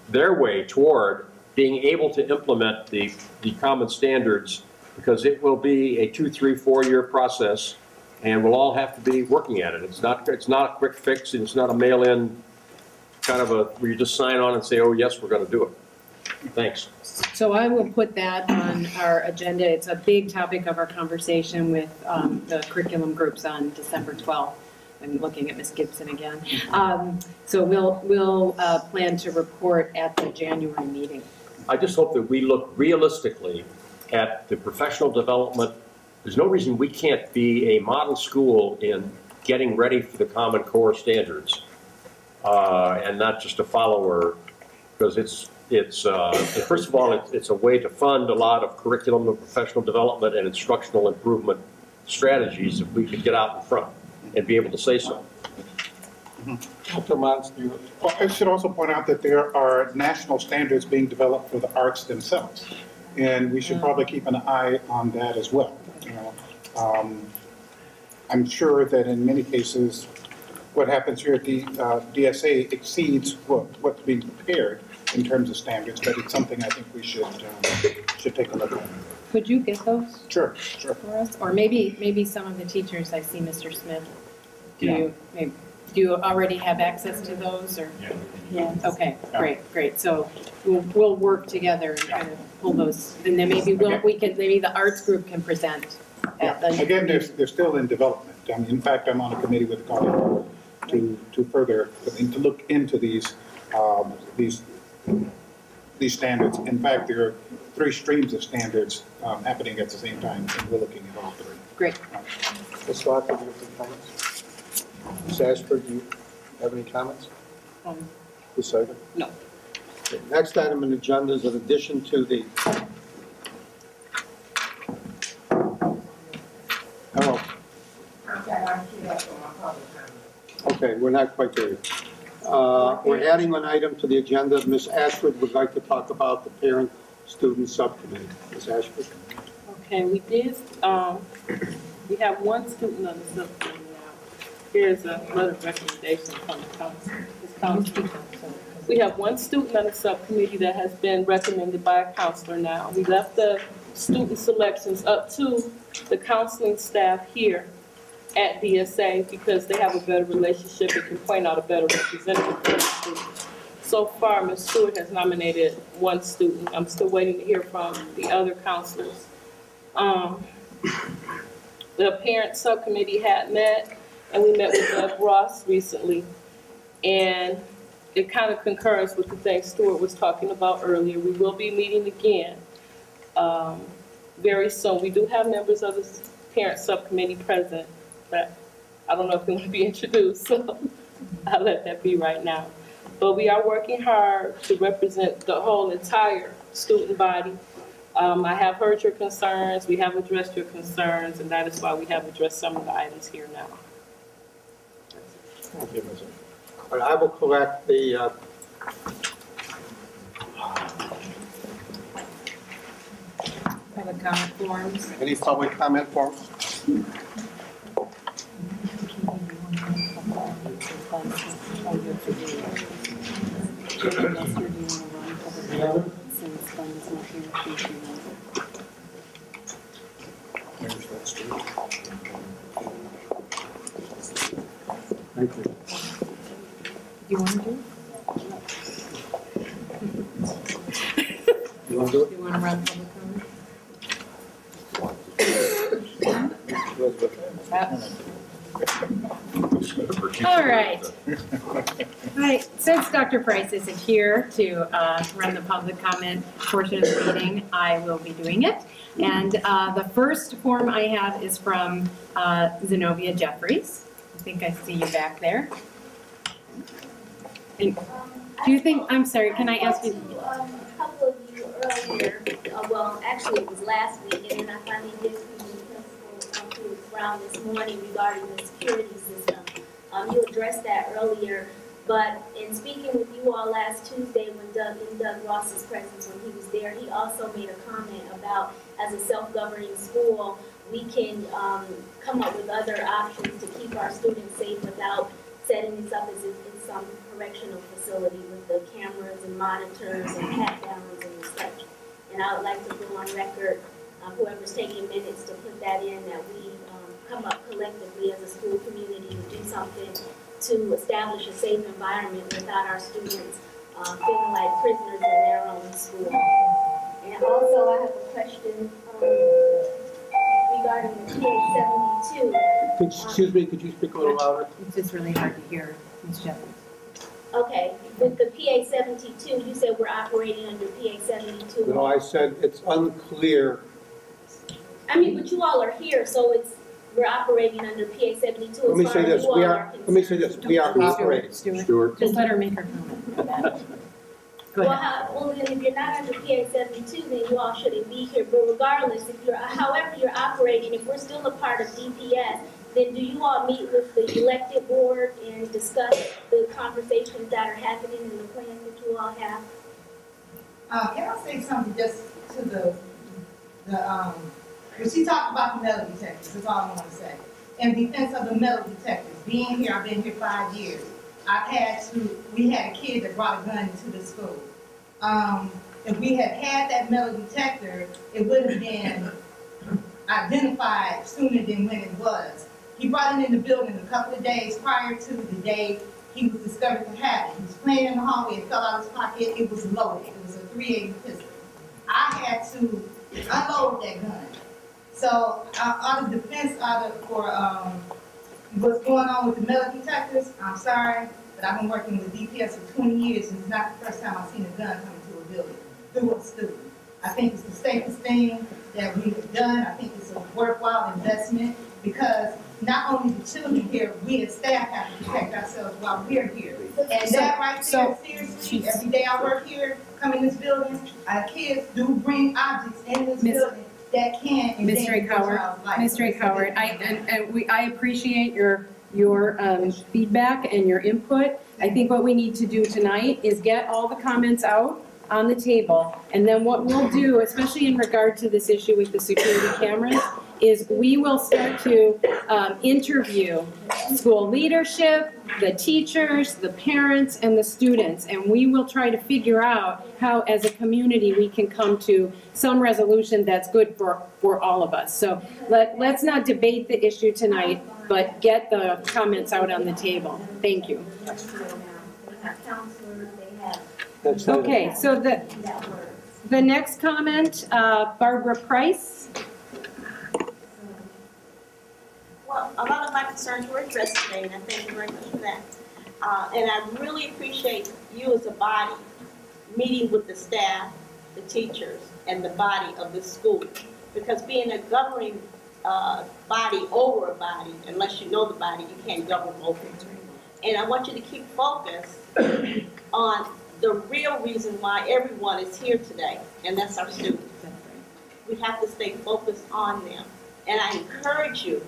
their way toward being able to implement the common standards, because it will be a 2, 3, 4-year process, and we'll all have to be working at it. It's not a quick fix, and it's not a mail-in kind of where you just sign on and say, oh yes, we're going to do it. Thanks. So I will put that on our agenda. It's a big topic of our conversation with the curriculum groups on December 12th. I'm looking at Ms. Gibson again. So we'll plan to report at the January meeting. I just hope that we look realistically at the professional development. There's no reason we can't be a model school in getting ready for the Common Core standards, and not just a follower, because first of all, it's a way to fund a lot of curriculum and professional development and instructional improvement strategies if we could get out in front and be able to say so. Dr. Mons, well, I should also point out that there are national standards being developed for the arts themselves, and we should probably keep an eye on that as well. You know, I'm sure that in many cases, what happens here at the DSA exceeds what's being prepared in terms of standards, but it's something I think we should take a look at. Could you get those Sure. for us? Or maybe some of the teachers, I see Mr. Smith. Do you already have access to those, or? Yeah. Okay, great. So we'll work together and kind of pull those, and then maybe maybe the arts group can present at the. Again, they're still in development. I mean, in fact, I'm on a committee with Colin to further to look into these standards. In fact, there are 3 streams of standards happening at the same time, and we're looking at all 3. Great. Ms. Lockwood, do you have any comments? Ms. Ashford, do you have any comments? Ms. Sager? No. Okay, next item on the agenda is in addition to the... Oh. Okay, we're not quite there yet. We're adding an item to the agenda. Ms. Ashford would like to talk about the parent-student subcommittee. Ms. Ashford? Okay, we have one student on the subcommittee now. Here's a letter of recommendation from the council. We have one student on the subcommittee that has been recommended by a counselor now. We left the student selections up to the counseling staff here at DSA because they have a better relationship and can point out a better representative for the student. So far, Ms. Stewart has nominated one student. I'm still waiting to hear from the other counselors. The parent subcommittee had met, and we met with Doug Ross recently. And it kind of concurs with the things Stuart was talking about earlier. We will be meeting again very soon. We do have members of the parent subcommittee present, but I don't know if they want to be introduced, so I'll let that be right now. But we are working hard to represent the whole entire student body. I have heard your concerns, we have addressed your concerns, and that is why we have addressed some of the items here now. But I will collect the Public comment forms. any public comment forms. Thank you. You want to do it? You want to do it? You want to run public comment? All right. Right, since Dr. Price isn't here to run the public comment portion of the meeting, I will be doing it. And the first form I have is from Zenobia Jeffries. I think I see you back there. And do you think, I'm sorry, can I ask you? A couple of you earlier, well, actually it was last week, and then I finally did speak to the principal who was around this morning regarding the security system. You addressed that earlier, but in speaking with you all last Tuesday when Doug Ross's presence, when he was there, he also made a comment about, as a self-governing school, we can come up with other options to keep our students safe without setting this up as if it's some correctional facility with the cameras and monitors and pat-downs and such. And I would like to go on record, whoever's taking minutes to put that in, that we come up collectively as a school community to do something to establish a safe environment without our students feeling like prisoners in their own school. And also I have a question regarding the PA-72. Excuse me, could you speak a little louder? It's just really hard to hear, Ms. Jeffries. Okay, with the PA-72, you said we're operating under PA-72. No, I said it's unclear. I mean, but you all are here, so we're operating under PA-72. Let me say this, we are operating. Stuart, just let her make her comment. Go ahead. Well, then if you're not under PA-72, then you all shouldn't be here. But regardless, however you're operating, if we're still a part of DPS, then do you all meet with the elected board and discuss the conversations that are happening and the plans that you all have? Can I say something just to the when she talked about the metal detectors, that's all I want to say. In defense of the metal detectors, being here, I've been here 5 years. We had a kid that brought a gun into the school. If we had that metal detector, it would have been identified sooner than when it was. He brought it in the building a couple of days prior to the day he was discovered to have it. He was playing in the hallway, it fell out of his pocket, it was loaded. It was a .380 pistol. I had to unload that gun. So out of defense, for what's going on with the metal detectors, I'm sorry, but I've been working with DPS for 20 years, and it's not the first time I've seen a gun come into a building through a student. I think it's the safest thing that we have done. I think it's a worthwhile investment because not only the children here, we as staff have to protect ourselves while we're here. And that right there, seriously, every day I work here, come in this building, our kids do bring objects in this building that can endanger their child's life. Ms. Drake-Howard, I appreciate your feedback and your input. I think what we need to do tonight is get all the comments out on the table, and then what we'll do, especially in regard to this issue with the security cameras, is we will start to interview school leadership, the teachers, the parents, and the students, and we will try to figure out how, as a community, we can come to some resolution that's good for all of us. So let's not debate the issue tonight, but get the comments out on the table. Thank you. Okay, so the next comment, Barbara Price. Well, a lot of my concerns were addressed today, and I thank you very much for that. And I really appreciate you as a body meeting with the staff, the teachers, and the body of this school. Because being a governing body over a body, unless you know the body, you can't govern over it. And I want you to keep focused on the real reason why everyone is here today, and that's our students. We have to stay focused on them. And I encourage you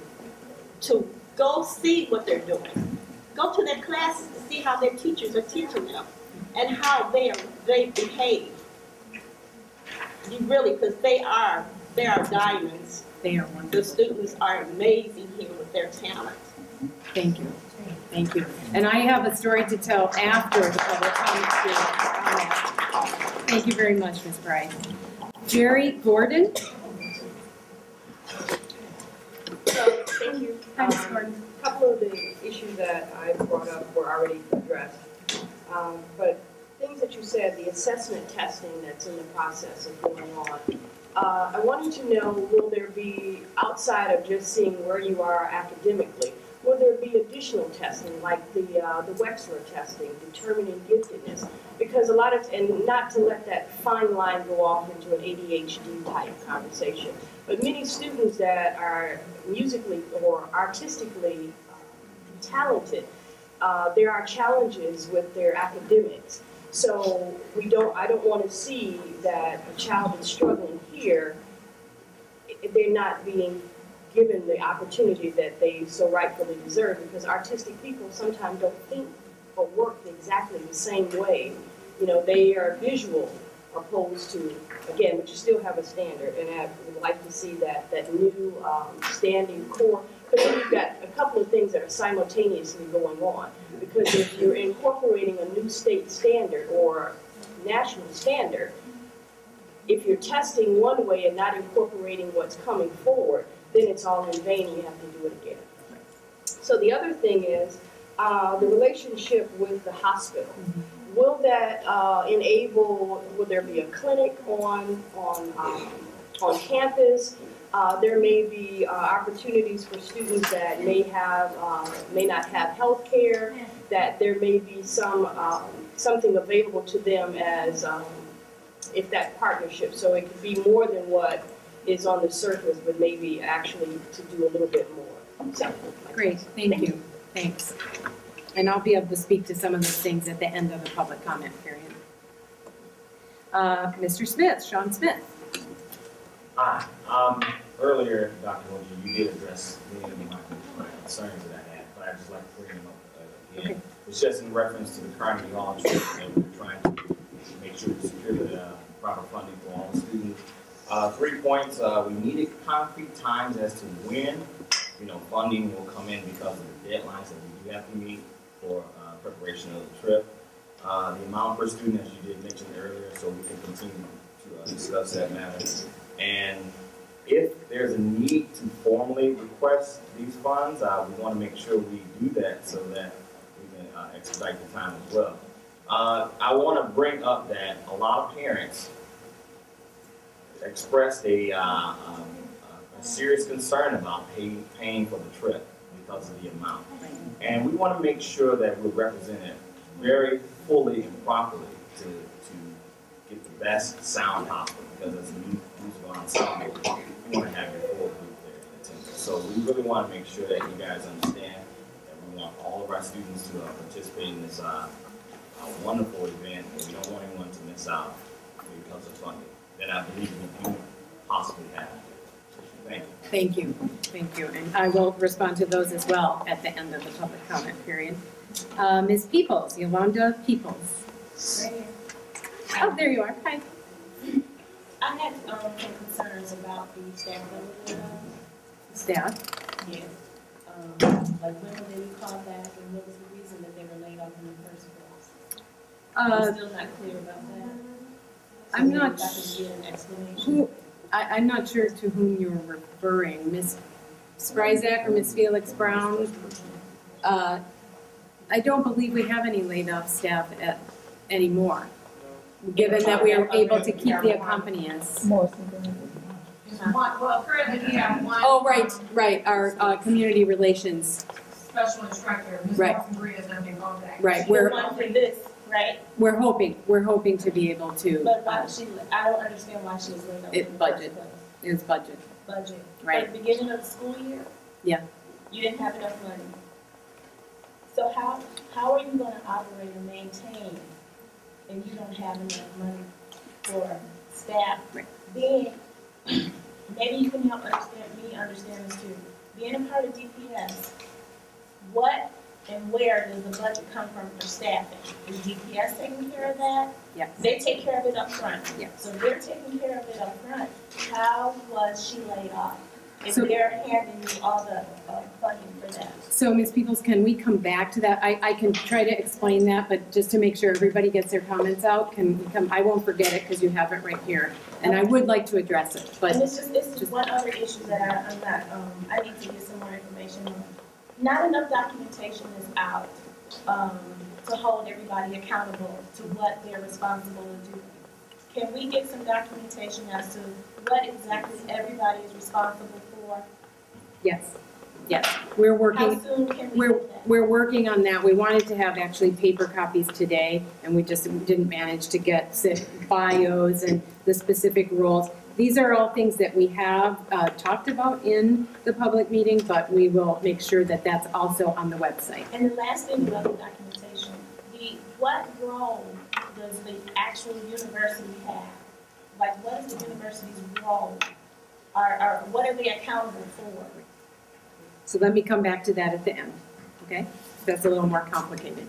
to go see what they're doing. Go to their classes to see how their teachers are teaching them and how they behave. You really, because they are diamonds. They are wonderful. The students are amazing here with their talent. Thank you. Thank you. And I have a story to tell after the public comment period. Thank you very much, Ms. Price. Jerry Gordon. So, thank you. Hi, Ms. Gordon. A couple of the issues that I brought up were already addressed. But things that you said, the assessment testing that's in the process of going on, I wanted to know, will there be, outside of just seeing where you are academically, will there be additional testing, like the Wexler testing, determining giftedness? Because a lot of, and not to let that fine line go off into an ADHD type conversation, but many students that are musically or artistically talented, there are challenges with their academics. So I don't want to see that a child is struggling here, they're not being given the opportunity that they so rightfully deserve, because artistic people sometimes don't think or work exactly the same way. You know, they are visual opposed to, again, but you still have a standard, and I would like to see that new standing core, because then you've got a couple of things that are simultaneously going on. Because if you're incorporating a new state standard or national standard, if you're testing one way and not incorporating what's coming forward, then it's all in vain and you have to do it again. So the other thing is the relationship with the hospital. Will that enable, will there be a clinic on campus? There may be opportunities for students that may not have health care, that there may be something available to them as if that partnership. So it could be more than what is on the surface, but maybe actually to do a little bit more. So, Great, thank you. Thanks. And I'll be able to speak to some of those things at the end of the public comment period. Mr. Smith, Sean Smith. Hi. Earlier, Dr. Williams, you did address many of my concerns that I had, but I'd just like to bring them up again. Okay. It's just in reference to the Carnegie Hall trip, and we're trying to make sure we secure the proper funding for all the students. 3 points, we needed concrete times as to when, funding will come in because of the deadlines that we do have to meet for preparation of the trip. The amount per student, as you did mention earlier, so we can continue to discuss that matter. And if there's a need to formally request these funds, we want to make sure we do that so that we can expedite the time as well. I want to bring up that a lot of parents expressed a serious concern about paying for the trip because of the amount. And we want to make sure that we're represented very fully and properly to get the best sound possible, because as a musical ensemble, we want to have your full group there in attendance. So we really want to make sure that you guys understand that we want all of our students to participate in this wonderful event, and we don't want anyone to miss out because of funding that I believe we do possibly have. Thank you. Thank you. Thank you. And I will respond to those as well at the end of the public comment period. Ms. Peoples, Yolanda Peoples. Right here. Oh, there you are. Hi. I had some concerns about the staff level. Staff? Yes. Like when were they called back, and what was the reason that they were laid off in the first place? I'm still not clear about that. So I'm not sure. I'm not sure to whom you're referring, Ms. Spryzak or Ms. Felix Brown. I don't believe we have any laid off staff anymore, given that we are able to keep the accompanist. Well, currently we have one. Oh, right, our community relations special instructor, Ms. Right. Maria is gonna be in contact. Right, The we're, one for this, right? we're hoping to be able to, But why she, I don't understand why she was laid off. It in the budget. first place. is budget. Budget. Right. At the beginning of the school year? Yeah. You didn't have enough money. So how are you gonna operate and maintain and you don't have enough money for staff? Right. Then, maybe you can help understand this too. Being a part of DPS, what and where does the budget come from for staffing? Is DPS taking care of that? Yes. They take care of it up front. Yes. So they're taking care of it up front. How was she laid off? If So- they're handing you all the funding for that? So, Ms. Peoples, can we come back to that? I can try to explain that, but just to make sure everybody gets their comments out, can we come, I won't forget it because you have it right here. And I would like to address it, but. And this is one other issue that I'm not, I need to get some more information on. Not enough documentation is out, to hold everybody accountable to what they're responsible to do. Can we get some documentation as to what exactly everybody is responsible for? Yes, yes, we're working. How soon can we do that? We're working on that. We wanted to have actually paper copies today, and we just didn't manage to get bios and the specific roles. These are all things that we have talked about in the public meeting, but we will make sure that that's also on the website. And the last thing about the documentation, what role does the actual university have? Like, what is the university's role? Or what are they accountable for? So let me come back to that at the end, okay? That's a little more complicated.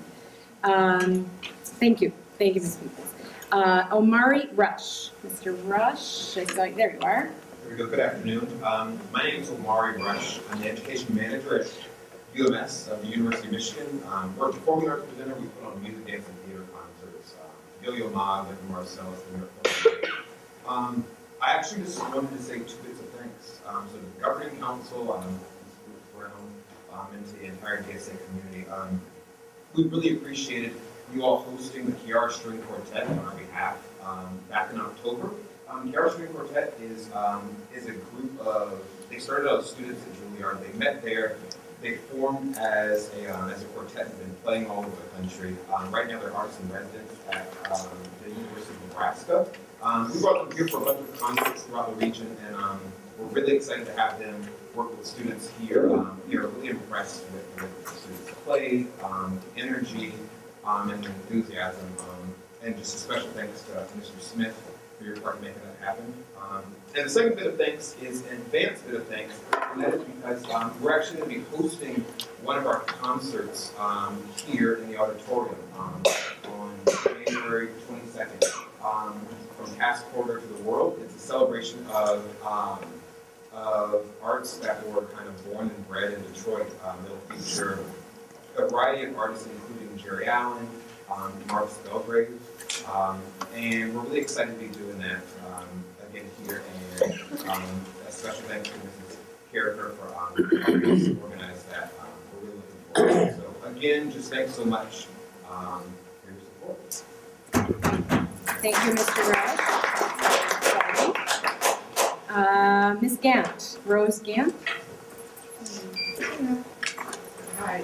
Thank you, Ms. Peoples. Omari Rush. Mr. Rush, I saw you, there you are. There we go, good afternoon. My name is Omari Rush. I'm the education manager at UMS of the University of Michigan. We're a performing arts presenter. We put on music, dance, and theater concerts. Yo-Yo Ma, like Marcellus, the Miracle. I actually just wanted to say 2 bits of thanks. So the governing council, Ms. Brown, and to the entire DSA community. We really appreciated you all hosting the Kiara String Quartet on our behalf back in October. Kiara String Quartet is a group of, they started out as students at Juilliard. They met there. They formed as a quartet and been playing all over the country. Right now they're artists in residence at the University of Nebraska. We brought them here for a bunch of concerts throughout the region, and we're really excited to have them work with students here. We are really impressed with the students' play, the energy, and the enthusiasm. And just a special thanks to Mr. Smith for your part in making that happen. And the second bit of thanks is an advanced bit of thanks, and that is because we're actually going to be hosting one of our concerts here in the auditorium on January 22nd. From Cass Corridor to the World. It's a celebration of arts that were kind of born and bred in Detroit. It'll feature a variety of artists, including Jerry Allen, Mark Spelgrave, and we're really excited to be doing that again here. And a special thanks to Mrs. Carricker for organizing that. We're really looking forward to it. So again, just thanks so much for your support. Thank you, Mr. Rush. Ms. Gant, Rose Gant. Hi,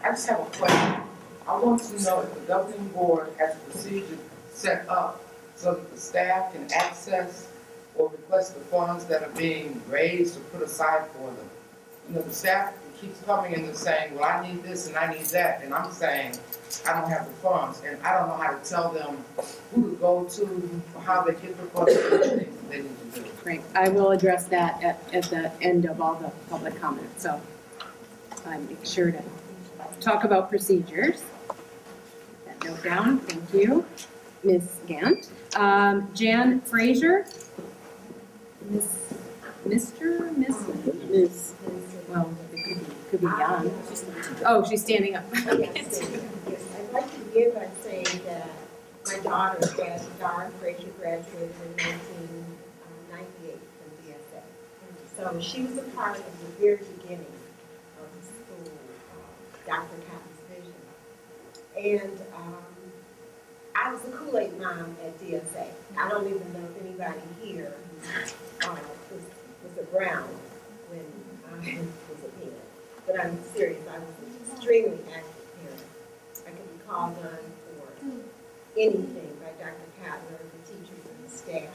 I just have a question. I want to know if the governing board has a procedure set up so that the staff can access or request the funds that are being raised or put aside for them. You know, the staff keeps coming in and saying, well, I need this and I need that, and I'm saying, I don't have the funds, and I don't know how to tell them who to go to, how they get the funds, what they need to do. Great, I will address that at the end of all the public comments, so I'm sure to talk about procedures. Put that note down, thank you. Ms. Gant. Jan Frazier. Mr., Miss, well, it could be Jan. Oh, she's standing up. Yes, I'd like to begin by saying that my daughter, Darn Frazier, graduated in 1998 from DSA. So she was a part of the very beginning of the school, Dr. Cotton's vision. And I was a Kool-Aid mom at DSA. I don't even know if anybody here was around when I was a parent. but I'm serious. I was an extremely active parent. I could be called on for anything by Dr. Cotton or the teachers and the staff.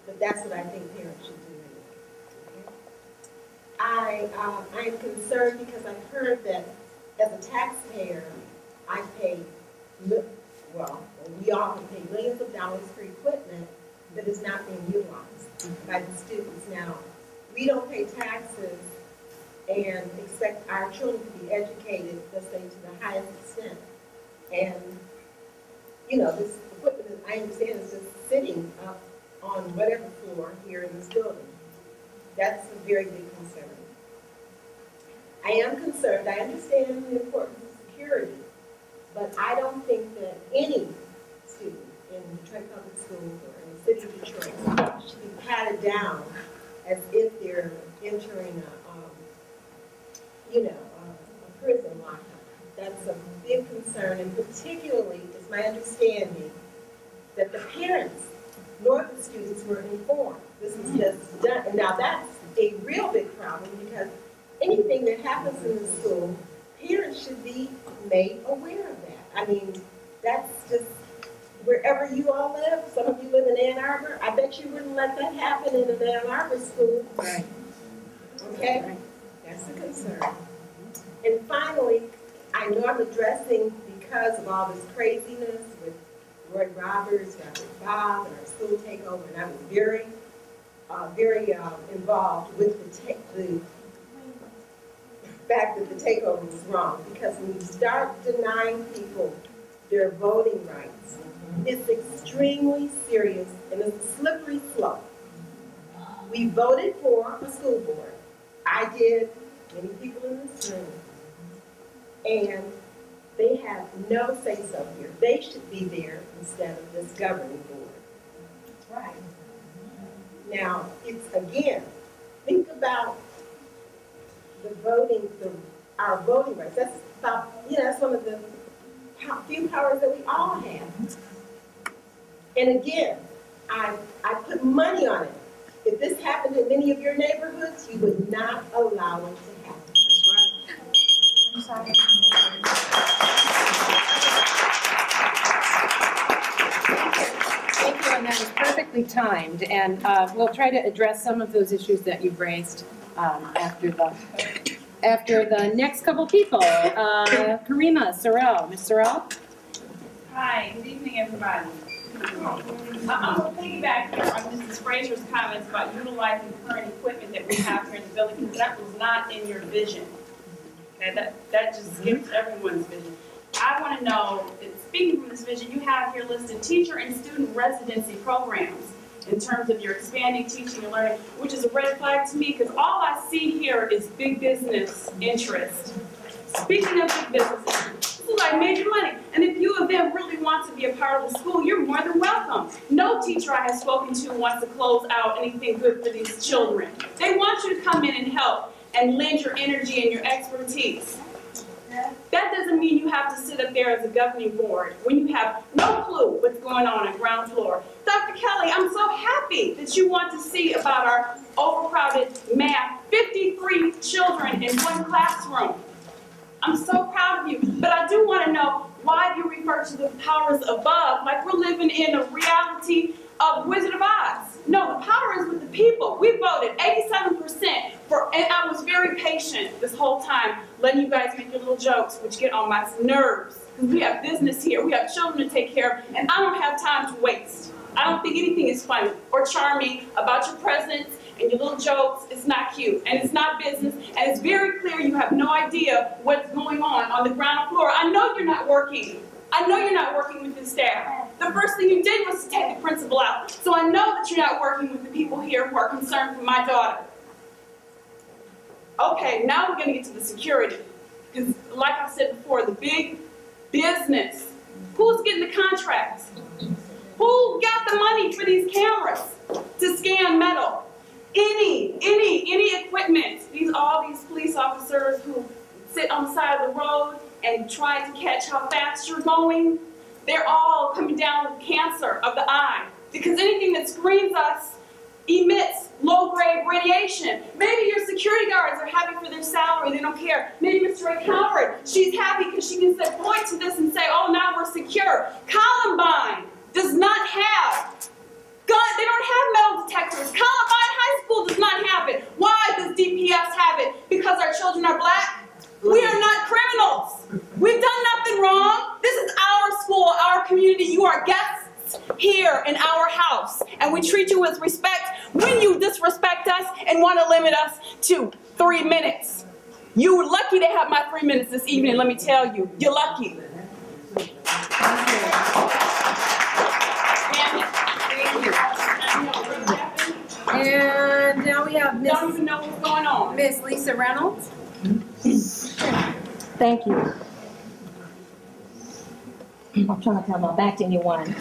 But that's what I think parents should do anyway. Okay? I am concerned because I've heard that as a taxpayer, I pay, well, we all can pay millions of dollars for equipment that is not being utilized by the students. Now, we don't pay taxes and expect our children to be educated, let's say, to the highest extent. And, you know, this equipment, I understand, is just sitting up on whatever floor here in this building. That's a very big concern. I am concerned. I understand the importance of security, but I don't think that any student in Detroit Public Schools or in the city of Detroit should be patted down as if they're entering a prison lockup. That's a big concern, and particularly, it's my understanding that the parents nor the students were informed. This was just done, and now that's a real big problem because anything that happens in the school, parents should be made aware of that. I mean, that's just wherever you all live. Some of you live in Ann Arbor. I bet you wouldn't let that happen in an Ann Arbor school. Right. Okay? That's a concern. And finally, I know I'm addressing because of all this craziness with Roy Roberts, Robert Bob, and our school takeover, and I was very involved with the fact that the takeover was wrong. Because when you start denying people their voting rights, it's extremely serious and it's a slippery slope. We voted for a school board. I did, many people in this room, and they have no say-so here. They should be there instead of this governing board. That's right. Now, it's again, think about the voting, our voting rights. That's about, that's one of the few powers that we all have. And again, I put money on it. If this happened in many of your neighborhoods, you would not allow it to happen. That's right. I'm sorry. Thank you, and that was perfectly timed. And we'll try to address some of those issues that you've raised after the next couple people. Karima Sorrell. Ms. Sorrell? Hi, good evening, everybody. I'm going to piggyback here on Mrs. Frazier's comments about utilizing the current equipment that we have here in the building, because that was not in your vision. Okay, that just skips everyone's vision. I want to know, speaking from this vision, you have here listed teacher and student residency programs in terms of your expanding teaching and learning, which is a red flag to me, because all I see here is big business interest. Speaking of big business interest, this is like major money. And if you of them really want to be a part of the school, you're more than welcome. No teacher I have spoken to wants to close out anything good for these children. They want you to come in and help and lend your energy and your expertise. That doesn't mean you have to sit up there as a governing board when you have no clue what's going on ground floor. Dr. Kelly, I'm so happy that you want to see about our overcrowded math, 53 children in one classroom. I'm so proud of you, but I do want to know why you refer to the powers above like we're living in a reality of Wizard of Oz. No, the power is with the people. We voted 87% for, and I was very patient this whole time, letting you guys make your little jokes, which get on my nerves. Because we have business here, we have children to take care of, and I don't have time to waste. I don't think anything is funny or charming about your presence and your little jokes. It's not cute, and it's not business, and it's very clear you have no idea what's going on the ground floor. I know you're not working. I know you're not working with the staff. The first thing you did was to take the principal out. So I know that you're not working with the people here who are concerned for my daughter. Okay, now we're going to get to the security. Because like I said before, the big business. Who's getting the contracts? Who got the money for these cameras to scan metal? Any equipment. All these police officers who sit on the side of the road and try to catch how fast you're going, they're all coming down with cancer of the eye. Because anything that screens us emits low-grade radiation. Maybe your security guards are happy for their salary, they don't care. Maybe Mr. Ray Howard, she's happy because she can point to this and say, oh, now we're secure. Columbine does not have they don't have metal detectors. Columbine High School does not have it. Why does DPS have it? Because our children are black? We are not criminals. We've done nothing wrong. This is our school, our community. You are guests here in our house, and we treat you with respect. When you disrespect us and want to limit us to 3 minutes, you're lucky to have my 3 minutes this evening, let me tell you. You're lucky. And now we have Miss, don't even know what's going on. Miss Lisa Reynolds. Thank you. I'm trying to tell my back to anyone.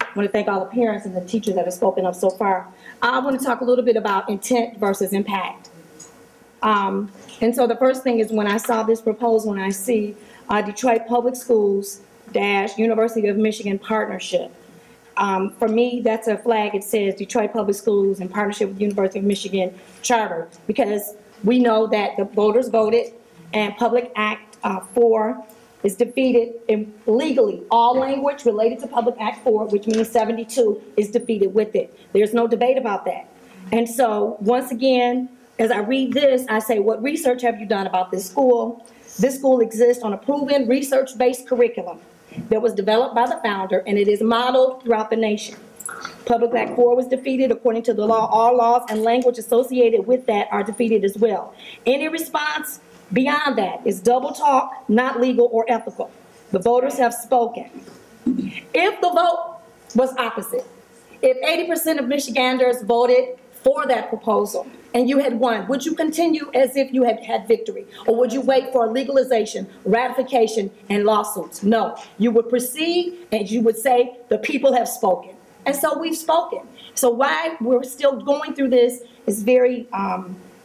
I want to thank all the parents and the teachers that have spoken up so far. I want to talk a little bit about intent versus impact. And so the first thing is when I saw this proposal and I see Detroit Public Schools - University of Michigan partnership. For me, that's a flag. It says Detroit Public Schools in partnership with University of Michigan Charter, because we know that the voters voted and Public Act 4 is defeated legally. All language related to Public Act 4, which means 72, is defeated with it. There's no debate about that. And so once again, as I read this, I say, what research have you done about this school? This school exists on a proven research-based curriculum that was developed by the founder, and it is modeled throughout the nation. Public Act 4 was defeated. According to the law, all laws and language associated with that are defeated as well. Any response beyond that is double talk, not legal or ethical. The voters have spoken. If the vote was opposite, if 80% of Michiganders voted for that proposal and you had won, would you continue as if you had had victory? Or would you wait for legalization, ratification, and lawsuits? No. You would proceed and you would say, the people have spoken. And so we've spoken. So why we're still going through this is very,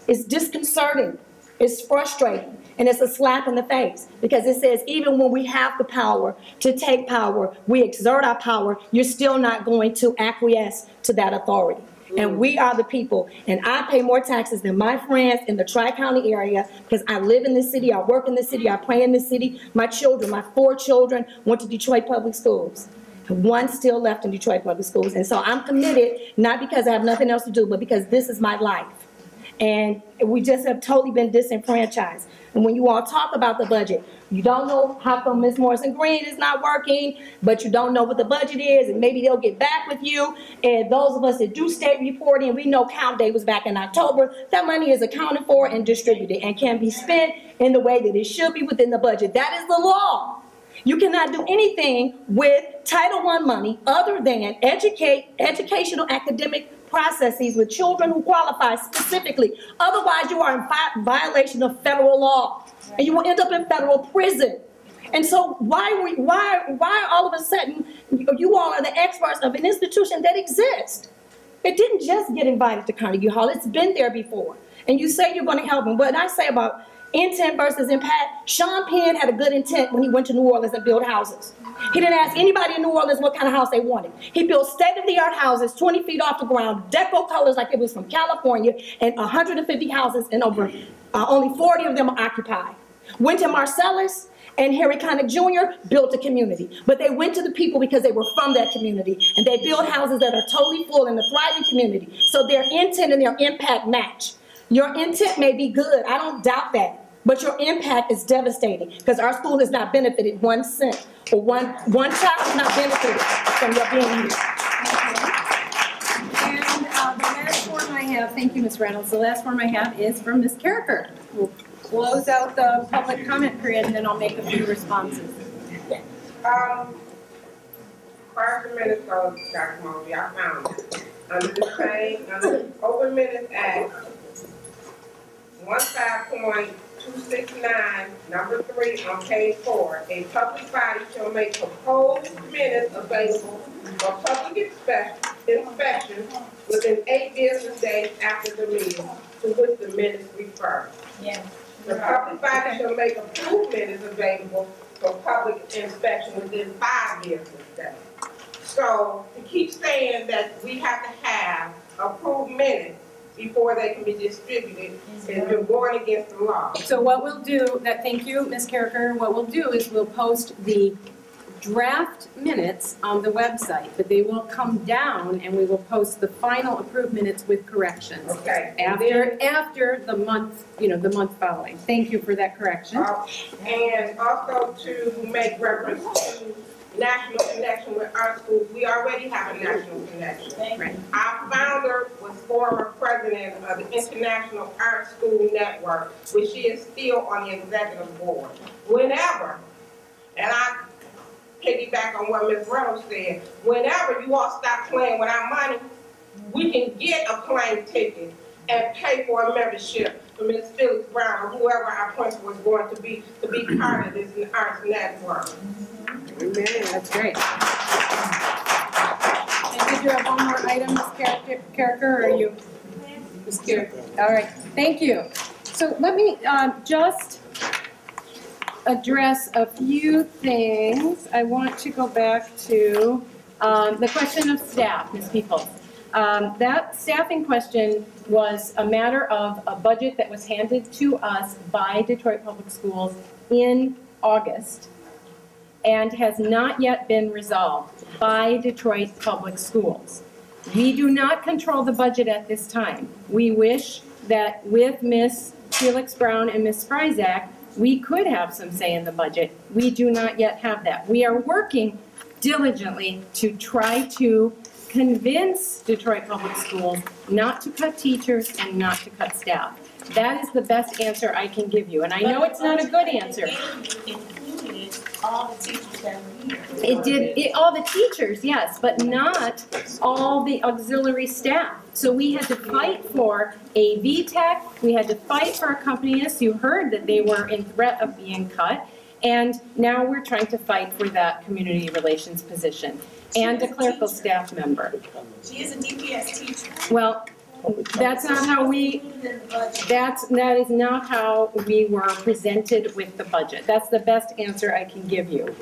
it's disconcerting. It's frustrating. And it's a slap in the face, because it says even when we have the power to take power, we exert our power, you're still not going to acquiesce to that authority. And we are the people. And I pay more taxes than my friends in the Tri-County area because I live in this city, I work in this city, I pray in this city. My children, my 4 children went to Detroit Public Schools. One still left in Detroit Public Schools. And so I'm committed, not because I have nothing else to do, but because this is my life. And we just have totally been disenfranchised. And when you all talk about the budget, you don't know how come Ms. Morrison Green is not working, but you don't know what the budget is, and maybe they'll get back with you. And those of us that do state reporting, we know count day was back in October. That money is accounted for and distributed and can be spent in the way that it should be within the budget. That is the law. You cannot do anything with Title I money other than educational academic processes with children who qualify specifically. Otherwise, you are in violation of federal law, and you will end up in federal prison. And so why all of a sudden you all are the experts of an institution that exists? It didn't just get invited to Carnegie Hall. It's been there before. And you say you're going to help them. What I say about intent versus impact, Sean Penn had a good intent when he went to New Orleans and built houses. He didn't ask anybody in New Orleans what kind of house they wanted. He built state-of-the-art houses, 20 feet off the ground, deco colors like it was from California, and 150 houses, and over only 40 of them are occupied. Went to Marcellus, and Harry Connick Jr. built a community. But they went to the people because they were from that community, and they built houses that are totally full in a thriving community. So their intent and their impact match. Your intent may be good, I don't doubt that, but your impact is devastating because our school has not benefited 1 cent, or one child has not benefited from your being here. And the last form I have, thank you, Ms. Reynolds, the last form I have is from Ms. Carricker. We'll close out the public comment period and then I'll make a few responses. Prior to minutes of Dr. Mosley, I found it. Under the same, under the Open Minutes Act, 15.269, number 3 on page 4, a public body shall make proposed minutes available for public inspection within 8 business days after the meeting to which the minutes refer. Yeah. The public body shall make approved minutes available for public inspection within 5 business days. So, to keep saying that we have to have approved minutes before they can be distributed, and we're going against the law. So what we'll do, thank you, Ms. Carricker, what we'll do is we'll post the draft minutes on the website, but they will come down and we will post the final approved minutes with corrections. Okay. After the month, the month following. Thank you for that correction. And also to make reference to national connection with our schools, we already have a national connection. Right. Our founder was former president of the International Art School Network, which she is still on the executive board. Whenever, and I piggyback on what Ms. Reynolds said, whenever you all stop playing with our money, we can get a plane ticket and pay for a membership for Ms. Felix Brown or whoever our principal is going to be part of this arts network. Amen, that's great. And did you have one more item, Ms. Carricker, or are you? Ms. Carricker. All right, thank you. So let me just address a few things. I want to go back to the question of staff, Ms. Peoples. That staffing question was a matter of a budget that was handed to us by Detroit Public Schools in August and has not yet been resolved by Detroit Public Schools. We do not control the budget at this time. We wish that with Ms. Felix Brown and Ms. Spryzak, we could have some say in the budget. We do not yet have that. We are working diligently to try to convince Detroit Public Schools not to cut teachers and not to cut staff. That is the best answer I can give you. And I know it's not a good answer. Included all the teachers that were here. It did, all the teachers, yes, but not all the auxiliary staff. So we had to fight for a VTech, we had to fight for accompanyists. You heard that they were in threat of being cut. And now we're trying to fight for that community relations position and a clerical staff member. She is a DPS teacher. Well, that's not how that is not how we were presented with the budget. That's the best answer I can give you.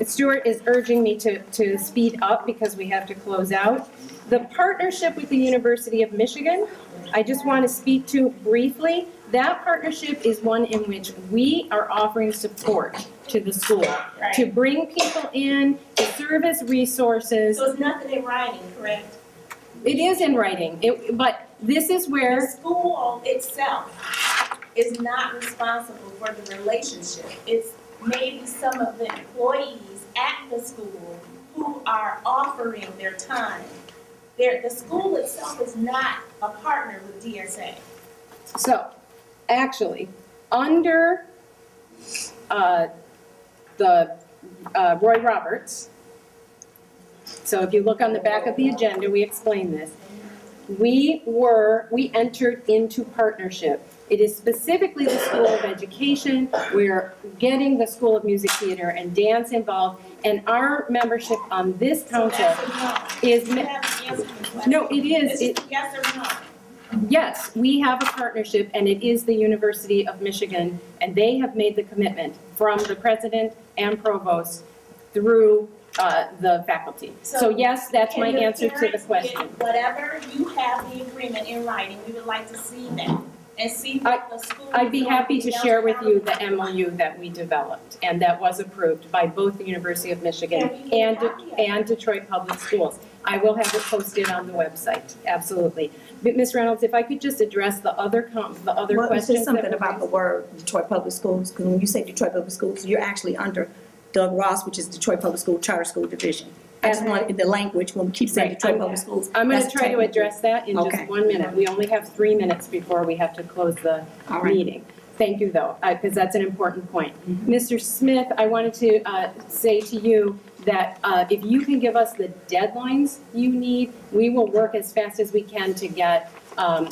Stuart is urging me to speed up because we have to close out. The partnership with the University of Michigan, I just want to speak to briefly. That partnership is one in which we are offering support to the school, to bring people in, to serve as resources. So it's nothing in writing, correct? It is in writing, but this is where the school itself is not responsible for the relationship. It's maybe some of the employees at the school who are offering their time. The school itself is not a partner with DSA. So, actually, under the Roy Roberts, so if you look on the back of the agenda, we explain this. We entered into partnership. It is specifically the School of Education. We're getting the School of Music, Theater, and Dance involved, and our membership on this council is... No, it is. Yes or no? Yes, we have a partnership, and it is the University of Michigan, and they have made the commitment from the president and provost through the faculty. So yes, that's my answer to the question. Whatever you have the agreement in writing, we would like to see that and see what the school. I'd be happy to share with you the MOU that we developed and that was approved by both the University of Michigan and Detroit Public Schools. I will have it posted on the website, absolutely. But Ms. Reynolds, if I could just address the other questions. Say something about the word Detroit Public Schools, because when you say Detroit Public Schools, you're actually under Doug Ross, which is Detroit Public School Charter School Division. I just wanted the language when we keep saying Detroit Public Schools. I'm going to try to address that in just 1 minute. We only have 3 minutes before we have to close the meeting. Thank you, though, because that's an important point. Mr. Smith, I wanted to say to you that if you can give us the deadlines you need, we will work as fast as we can to get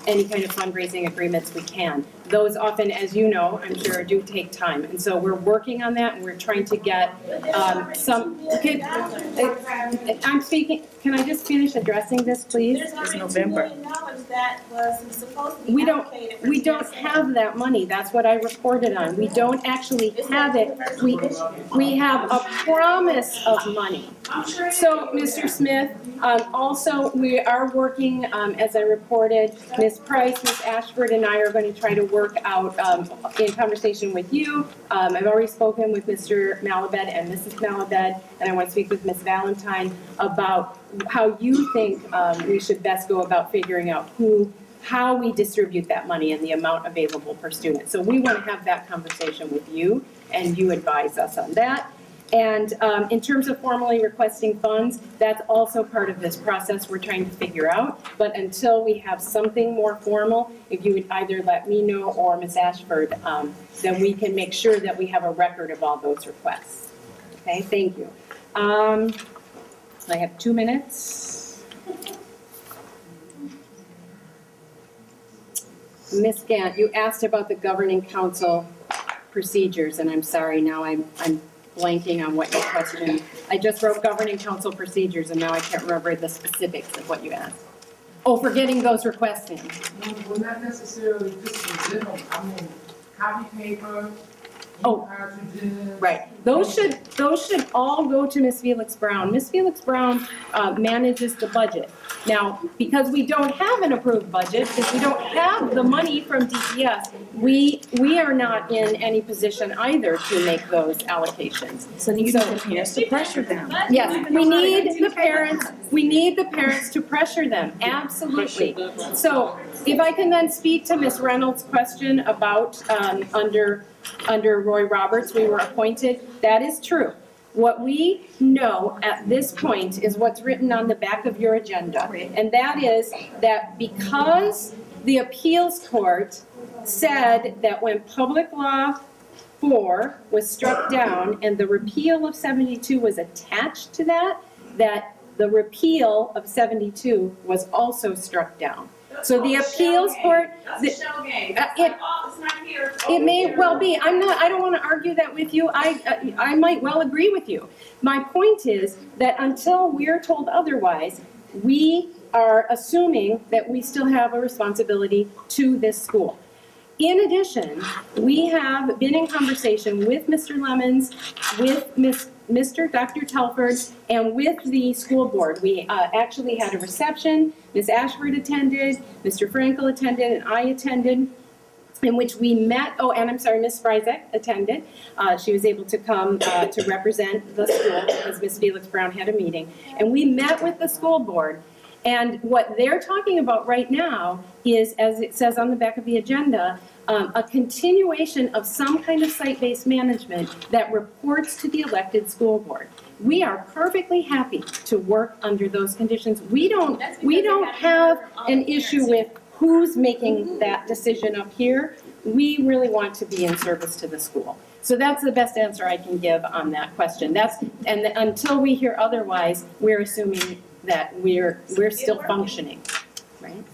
any kind of fundraising agreements we can. those often, as you know, I'm sure, do take time. And so we're working on that, and we're trying to get I'm speaking, can I just finish addressing this, please? There's already $2 million that was supposed to be We allocated. don't have that money. That's what I reported on. We don't actually have it. We have a promise of money. So, Mr. Smith, also we are working, as I reported, Ms. Price, Ms. Ashford, and I are going to try to work out in conversation with you. I've already spoken with Mr. Malabed and Mrs. Malabed, and I want to speak with Ms. Valentine about how you think we should best go about figuring out how we distribute that money and the amount available per student. So we want to have that conversation with you, and you advise us on that. And in terms of formally requesting funds, that's also part of this process we're trying to figure out. But until we have something more formal, if you would either let me know or Ms. Ashford, then we can make sure that we have a record of all those requests. Okay, thank you. I have 2 minutes. Ms. Gant, you asked about the governing council procedures, and I'm sorry, now I'm blanking on what your question. I just wrote governing council procedures, and now I can't remember the specifics of what you asked. Oh, for getting those requests in. Well, not necessarily just in general. I mean, copy paper. Oh, right. Those should all go to Ms. Felix Brown. Ms. Felix Brown manages the budget. Now, because we don't have an approved budget, because we don't have the money from DPS, we are not in any position either to make those allocations. So you need the parents to pressure them. Yes, we need the parents. We need the parents to pressure them. Absolutely. So, if I can then speak to Ms. Reynolds' question about under Roy Roberts, we were appointed. That is true. What we know at this point is what's written on the back of your agenda. And that is that because the appeals court said that when Public Law 4 was struck down and the repeal of 72 was attached to that, that the repeal of 72 was also struck down. So the appeals court, it may well be. I don't want to argue that with you. I might well agree with you. My point is that until we're told otherwise, we are assuming that we still have a responsibility to this school. In addition, we have been in conversation with Mr. Lemons, with Mr. Dr. Telford, and with the school board. We actually had a reception. Ms. Ashford attended, Mr. Frankel attended, and I attended, in which we met, oh, and I'm sorry, Ms. Spryzek attended. She was able to come to represent the school because Ms. Felix Brown had a meeting. And we met with the school board. And what they're talking about right now is, as it says on the back of the agenda, a continuation of some kind of site-based management that reports to the elected school board. We are perfectly happy to work under those conditions. We don't have an issue with who's making that decision up here. We really want to be in service to the school. So that's the best answer I can give on that question. And until we hear otherwise, we're assuming that we're still functioning, right?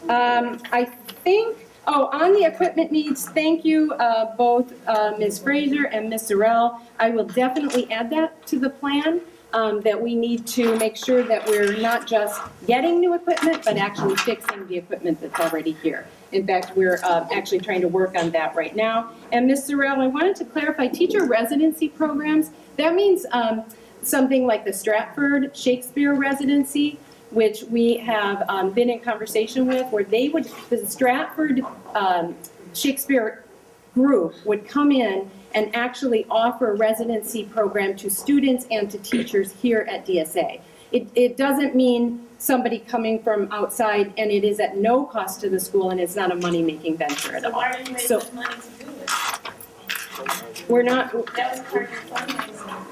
I think, on the equipment needs, thank you both Ms. Fraser and Ms. Zarell. I will definitely add that to the plan, that we need to make sure that we're not just getting new equipment, but actually fixing the equipment that's already here. In fact, we're actually trying to work on that right now. And Ms. Zarell, I wanted to clarify, teacher residency programs, that means something like the Stratford Shakespeare residency, which we have been in conversation with, where the Stratford Shakespeare group would come in and actually offer a residency program to students and to teachers here at DSA. It doesn't mean somebody coming from outside, and it is at no cost to the school, and it's not a money-making venture at all. Why did you raise the money to do it? We're not. That was part of the fundraising.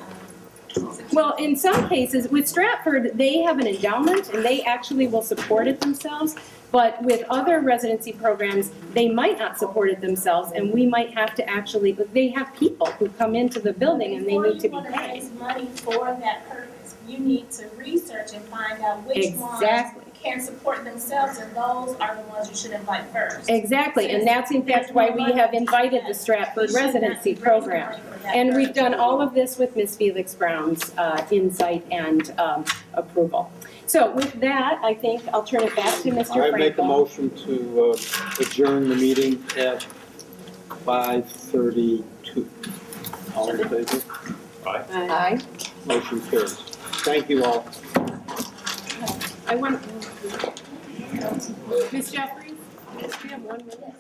Well, in some cases, with Stratford, they have an endowment, and they actually will support it themselves. But with other residency programs, they might not support it themselves, and we might have to actually, they have people who come into the building and they need to be paid. Before you want to raise money for that purpose, you need to research and find out which ones can support themselves, and those are the ones you should invite first. Exactly, and that's in fact why we have invited the Stratford residency program. And we've done all of this with Ms. Felix Brown's insight and approval. So with that, I think I'll turn it back to Mr. Frankel. I make a motion to adjourn the meeting at 5:32. All in favor? Aye. Aye. Motion carries. Thank you all. I want, Ms. Jeffries, we have 1 minute.